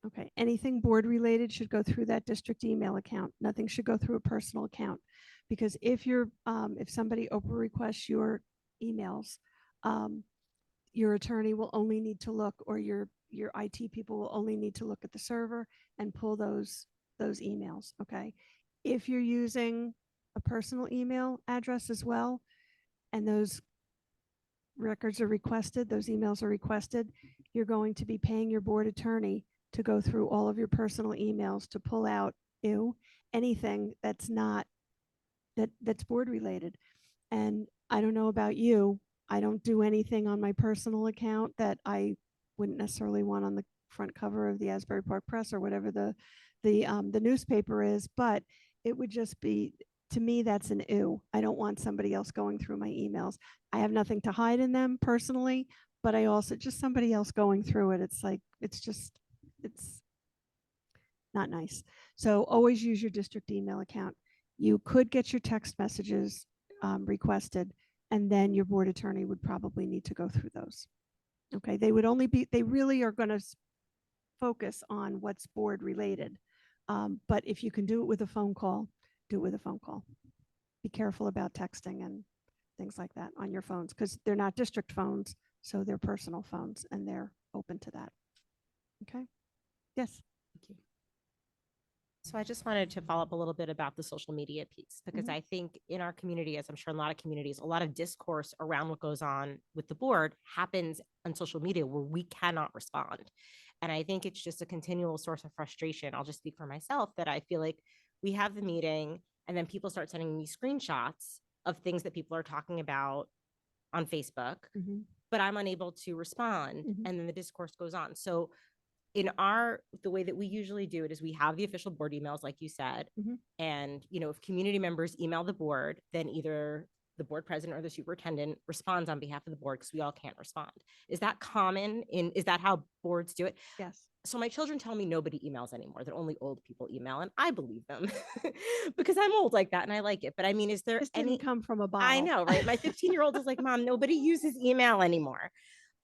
Okay. Anything board related should go through that district email account. Nothing should go through a personal account, because if somebody Oprah requests your emails, your attorney will only need to look, or your IT people will only need to look at the server and pull those emails. Okay. If you're using a personal email address as well, and those records are requested, those emails are requested, you're going to be paying your board attorney to go through all of your personal emails to pull out anything that's not that's board related. And I don't know about you, I don't do anything on my personal account that I wouldn't necessarily want on the front cover of the Asbury Park Press or whatever the newspaper is, but it would just be, to me, that's an ew. I don't want somebody else going through my emails. I have nothing to hide in them personally, but I also just somebody else going through it. It's like, it's not nice. So always use your district email account. You could get your text messages requested, and then your board attorney would probably need to go through those. Okay, they really are going to focus on what's board related. But if you can do it with a phone call, do it with a phone call. Be careful about texting and things like that on your phones, because they're not district phones, so they're personal phones and they're open to that. Okay. Yes. Thank you. So I just wanted to follow up a little bit about the social media piece, because I think in our community, as I'm sure in a lot of communities, a lot of discourse around what goes on with the board happens on social media where we cannot respond. And I think it's just a continual source of frustration. I'll just speak for myself that I feel like we have the meeting and then people start sending me screenshots of things that people are talking about on Facebook, but I'm unable to respond. And then the discourse goes on. So the way that we usually do it is we have the official board emails, like you said, and, if community members email the board, then either the board president or the superintendent responds on behalf of the board, because we all can't respond. Is that common is that how boards do it? Yes. So my children tell me nobody emails anymore, that only old people email, and I believe them because I'm old like that and I like it. But I mean, is there This any didn't come from a bottle. I know, right? My 15-year-old is like, Mom, nobody uses email anymore.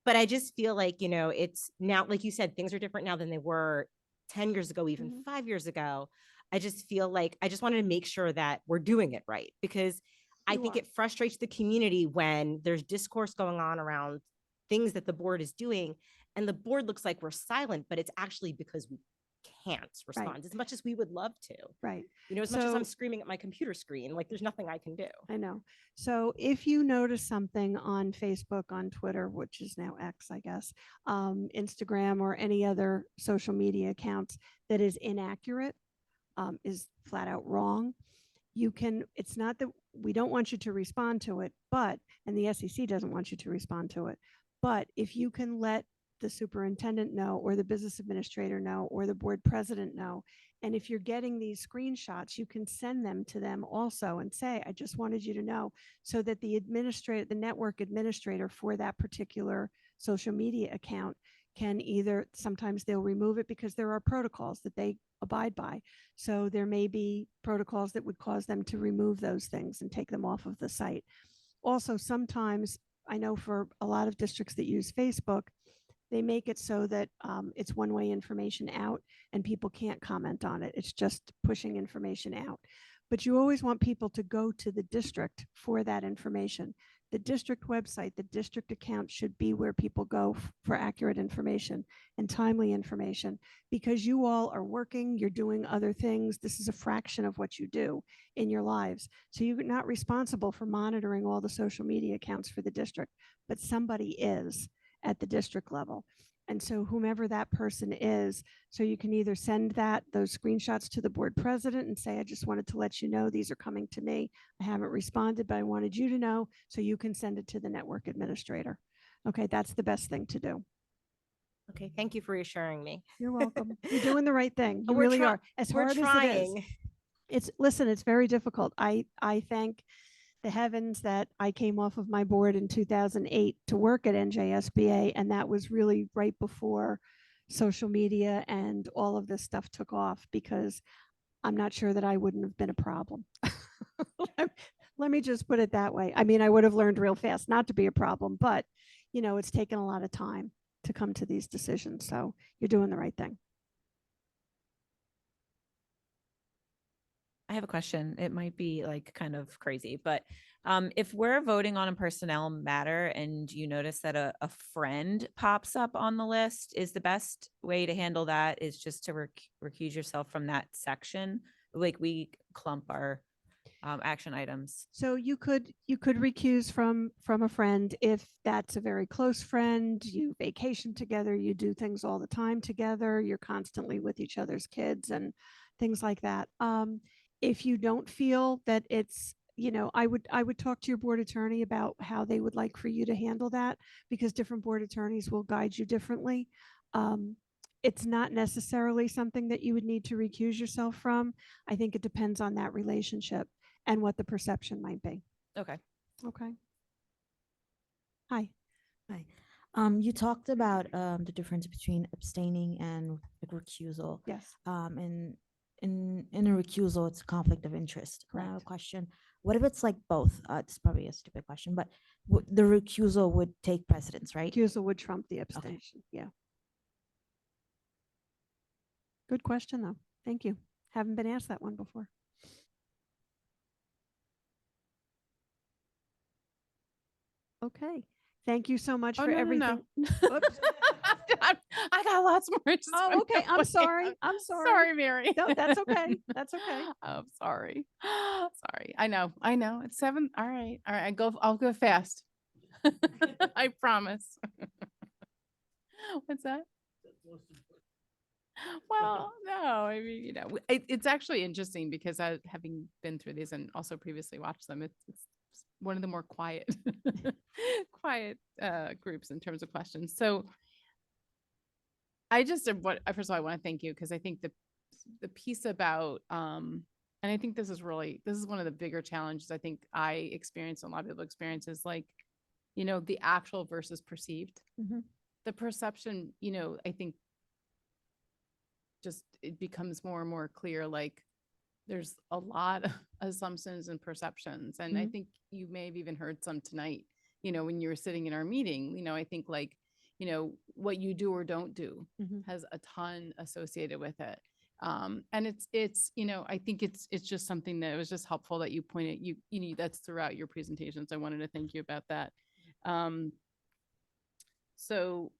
But I just feel like, it's now, like you said, things are different now than they were 10 years ago, even 5 years ago. I just feel like I just wanted to make sure that we're doing it right, because I think it frustrates the community when there's discourse going on around things that the board is doing and the board looks like we're silent, but it's actually because we can't respond as much as we would love to. Right. You know, as much as So- I'm screaming at my computer screen, like there's nothing I can do. I know. So if you notice something on Facebook, on Twitter, which is now X, I guess, Instagram or any other social media accounts that is inaccurate, is flat out wrong, you can, it's not that we don't want you to respond to it, but, and the SEC doesn't want you to respond to it, but if you can let the superintendent know, or the business administrator know, or the board president know, and if you're getting these screenshots, you can send them to them also and say, I just wanted you to know, so that the administrator, the network administrator for that particular social media account can either, sometimes they'll remove it because there are protocols that they abide by. So there may be protocols that would cause them to remove those things and take them off of the site. Also, sometimes I know for a lot of districts that use Facebook, they make it so that it's one-way information out and people can't comment on it. It's just pushing information out. But you always want people to go to the district for that information. The district website, the district account should be where people go for accurate information and timely information, because you all are working, you're doing other things. This is a fraction of what you do in your lives. So you're not responsible for monitoring all the social media accounts for the district, but somebody is at the district level. And so whomever that person is, so you can either send those screenshots to the board president and say, I just wanted to let you know, these are coming to me. I haven't responded, but I wanted you to know, so you can send it to the network administrator. Okay, that's the best thing to do. Okay, thank you for reassuring me. You're welcome. You're doing the right thing. You We're really try- are. As We're hard as it is. trying. Listen, it's very difficult. I thank the heavens that I came off of my board in 2008 to work at NJSBA. And that was really right before social media and all of this stuff took off, because I'm not sure that I wouldn't have been a problem. Let me just put it that way. I mean, I would have learned real fast not to be a problem, but you know, it's taken a lot of time to come to these decisions. So you're doing the right thing. I have a question. It might be like kind of crazy, but if we're voting on a personnel matter and you notice that a friend pops up on the list, is the best way to handle that is just to recuse yourself from that section? Like we clump our action items. So you could recuse from a friend if that's a very close friend. You vacation together, you do things all the time together, you're constantly with each other's kids and things like that. If you don't feel that it's, you know, I would talk to your board attorney about how they would like for you to handle that, because different board attorneys will guide you differently. It's not necessarily something that you would need to recuse yourself from. I think it depends on that relationship and what the perception might be. Okay. Okay. Hi. Hi. You talked about the difference between abstaining and like recusal. Yes. And in a recusal, it's a conflict of interest. Correct. Question: what if it's like both? It's probably a stupid question, but the recusal would take precedence, right? Recusal would trump the abstention. Yeah. Good question, though. Thank you. Haven't been asked that one before. Okay. Thank you so much Oh, for no, no, everything. no. Oops. I got lots more. Just Oh, went okay. I'm away. sorry. I'm sorry. Sorry, Mary. No, that's okay. That's okay. I'm sorry. Sorry. I know. It's 7. All right. I'll go fast. I promise. What's that? Well, no, I mean, you know, it's actually interesting because having been through these and also previously watched them, it's one of the more quiet, groups in terms of questions. So first of all, I want to thank you, because I think the piece about, and I think this is one of the bigger challenges I think I experience and a lot of people experience is like, you know, the actual versus perceived. Mhm. The perception, you know, I think just it becomes more and more clear, like there's a lot of assumptions and perceptions. And I Mhm. think you may have even heard some tonight, you know, when you were sitting in our meeting. You know, I think like, you know, what you do or don't do Mhm. has a ton associated with it. And it's, you know, I think it's just something that was just helpful that you pointed, you know, that's throughout your presentations. I wanted to thank you about that. So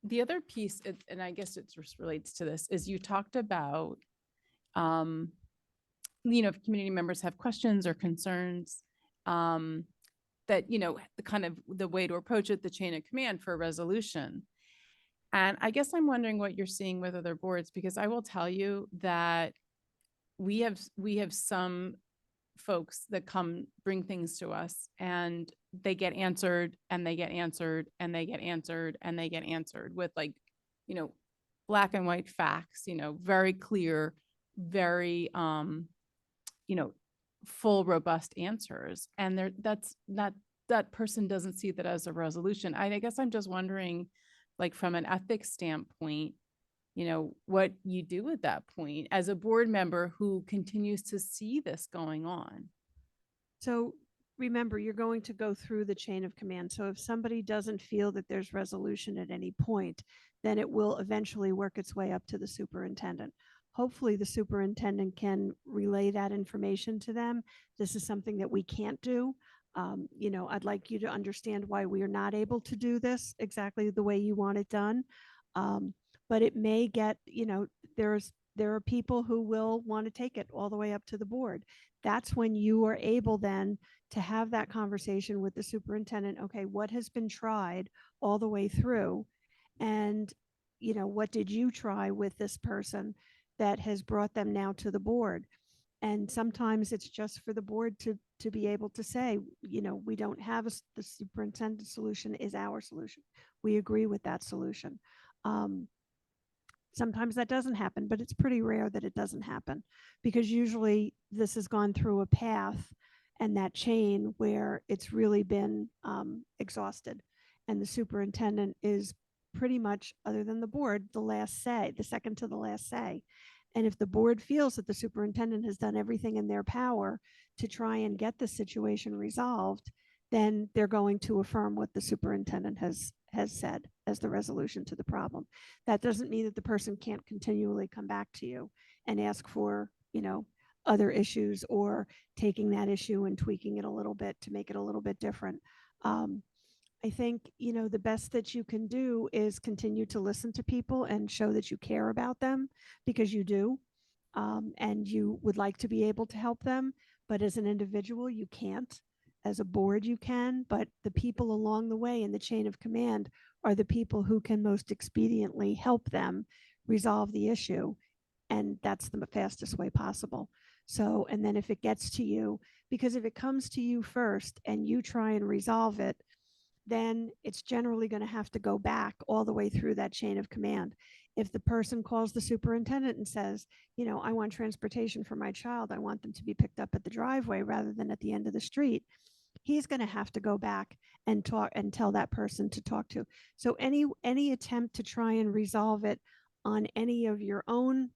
The other piece, and I guess it just relates to this, is you talked about, if community members have questions or concerns, that, the kind of the way to approach it, the chain of command for a resolution. And I guess I'm wondering what you're seeing with other boards, because I will tell you that we have some folks that come bring things to us and they get answered and they get answered and they get answered and they get answered with black and white facts, very clear, very, full, robust answers. And that's not, that person doesn't see that as a resolution. I guess I'm just wondering, like, from an ethics standpoint, what you do at that point as a board member who continues to see this going on. So remember, you're going to go through the chain of command. So if somebody doesn't feel that there's resolution at any point, then it will eventually work its way up to the superintendent. Hopefully the superintendent can relay that information to them. This is something that we can't do. I'd like you to understand why we are not able to do this exactly the way you want it done. But it may get, there are people who will want to take it all the way up to the board. That's when you are able then to have that conversation with the superintendent. Okay, what has been tried all the way through? And, what did you try with this person that has brought them now to the board? And sometimes it's just for the board to be able to say, we don't have the superintendent solution is our solution. We agree with that solution. Sometimes that doesn't happen, but it's pretty rare that it doesn't happen, because usually this has gone through a path and that chain where it's really been exhausted. And the superintendent is pretty much, other than the board, the last say, the second to the last say. And if the board feels that the superintendent has done everything in their power to try and get the situation resolved, then they're going to affirm what the superintendent has said as the resolution to the problem. That doesn't mean that the person can't continually come back to you and ask for, other issues, or taking that issue and tweaking it a little bit to make it a little bit different. I think, the best that you can do is continue to listen to people and show that you care about them, because you do. And you would like to be able to help them, but as an individual, you can't. As a board, you can, but the people along the way in the chain of command are the people who can most expediently help them resolve the issue. And that's the fastest way possible. So, and then if it gets to you, because if it comes to you first and you try and resolve it, then it's generally going to have to go back all the way through that chain of command. If the person calls the superintendent and says, I want transportation for my child, I want them to be picked up at the driveway rather than at the end of the street, he's going to have to go back and talk and tell that person to talk to. So any attempt to try and resolve it on any of your own,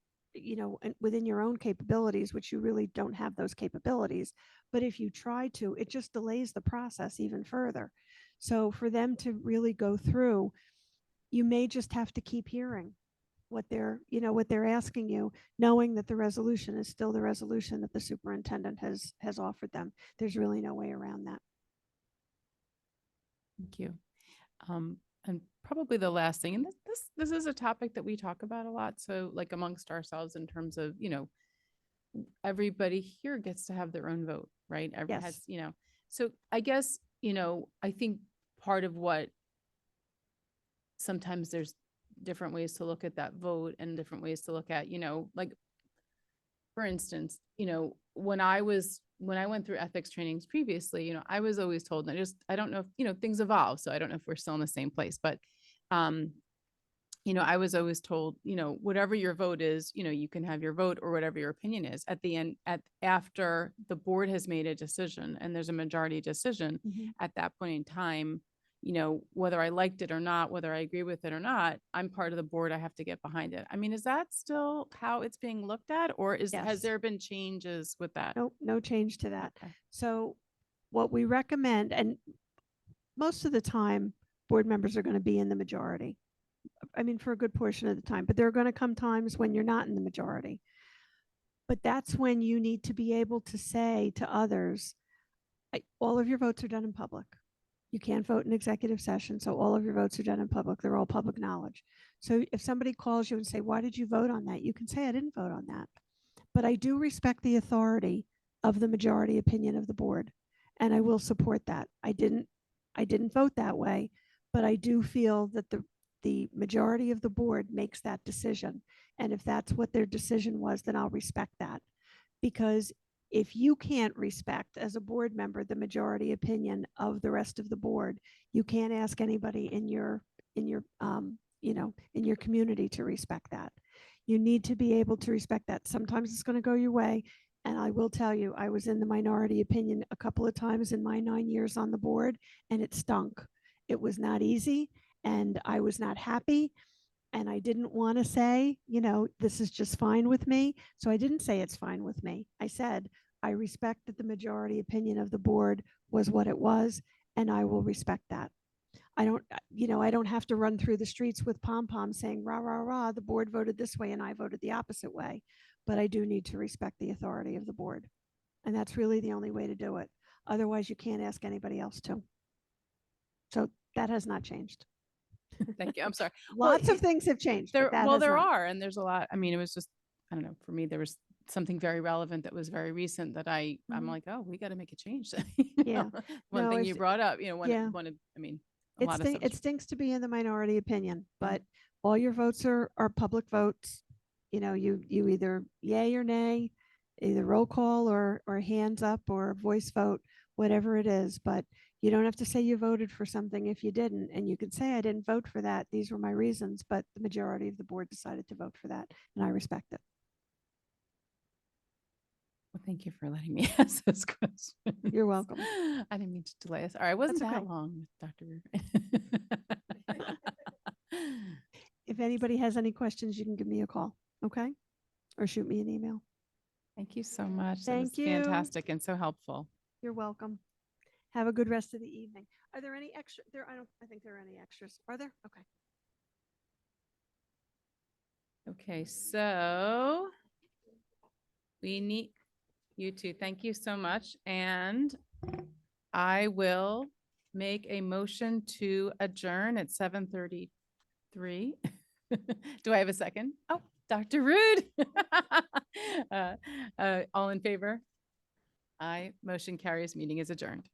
within your own capabilities, which you really don't have those capabilities, but if you try to, it just delays the process even further. So for them to really go through, you may just have to keep hearing what they're asking you, knowing that the resolution is still the resolution that the superintendent has offered them. There's really no way around that. Thank you. And probably the last thing, and this is a topic that we talk about a lot. So, like, amongst ourselves, in terms of, everybody here gets to have their own vote, right? Everyone has, so I guess, I think part of what sometimes there's different ways to look at that vote and different ways to look at, like, for instance, when I went through ethics trainings previously, I was always told, and I don't know if, things evolve. So I don't know if we're still in the same place, but, I was always told, whatever your vote is, you can have your vote, or whatever your opinion is at the end, after the board has made a decision and there's a majority decision, at that point in time, whether I liked it or not, whether I agree with it or not, I'm part of the board. I have to get behind it. I mean, is that still how it's being looked at, or has Yes. there been changes with that? Nope, no change to that. Okay. So what we recommend, and most of the time, board members are going to be in the majority. I mean, for a good portion of the time, but there are going to come times when you're not in the majority. But that's when you need to be able to say to others, all of your votes are done in public. You can't vote in executive session, so all of your votes are done in public. They're all public knowledge. So if somebody calls you and say, why did you vote on that? You can say, I didn't vote on that. But I do respect the authority of the majority opinion of the board, and I will support that. I didn't vote that way, but I do feel that the majority of the board makes that decision. And if that's what their decision was, then I'll respect that. Because if you can't respect as a board member the majority opinion of the rest of the board, you can't ask anybody in your in your community to respect that. You need to be able to respect that. Sometimes it's going to go your way. And I will tell you, I was in the minority opinion a couple of times in my 9 years on the board, and it stunk. It was not easy, and I was not happy. And I didn't want to say, this is just fine with me. So I didn't say it's fine with me. I said, I respect that the majority opinion of the board was what it was, and I will respect that. I don't have to run through the streets with pom-poms saying, rah, rah, rah, the board voted this way and I voted the opposite way. But I do need to respect the authority of the board. And that's really the only way to do it. Otherwise, you can't ask anybody else to. So that has not changed. Thank you. I'm sorry. Lots of things have changed. There, but that well, has there not. are, and there's a lot. I mean, it was just, I don't know, for me, there was something very relevant that was very recent that I'm Mhm. like, oh, we got to make a change. Yeah. One No, thing you it's- brought up, yeah. I mean, a lot of stuff. It stinks to be in the minority opinion, but all your votes are public votes. You either yay or nay, either roll call or hands up or voice vote, whatever it is. But you don't have to say you voted for something if you didn't. And you could say, I didn't vote for that. These were my reasons, but the majority of the board decided to vote for that. And I respect it. Well, thank you for letting me ask those questions. You're welcome. I didn't mean to delay us. All right, it wasn't That's that okay. long, Dr. If anybody has any questions, you can give me a call. Okay. Or shoot me an email. Thank you so much. That was Thank you. fantastic and so helpful. You're welcome. Have a good rest of the evening. Are there any extra there? I think there are any extras. Are there? Okay. Okay, so we need you two. Thank you so much. And I will make a motion to adjourn at 7:33. Do I have a second? Oh, Dr. Rude. All in favor? Aye. Motion carries. Meeting is adjourned.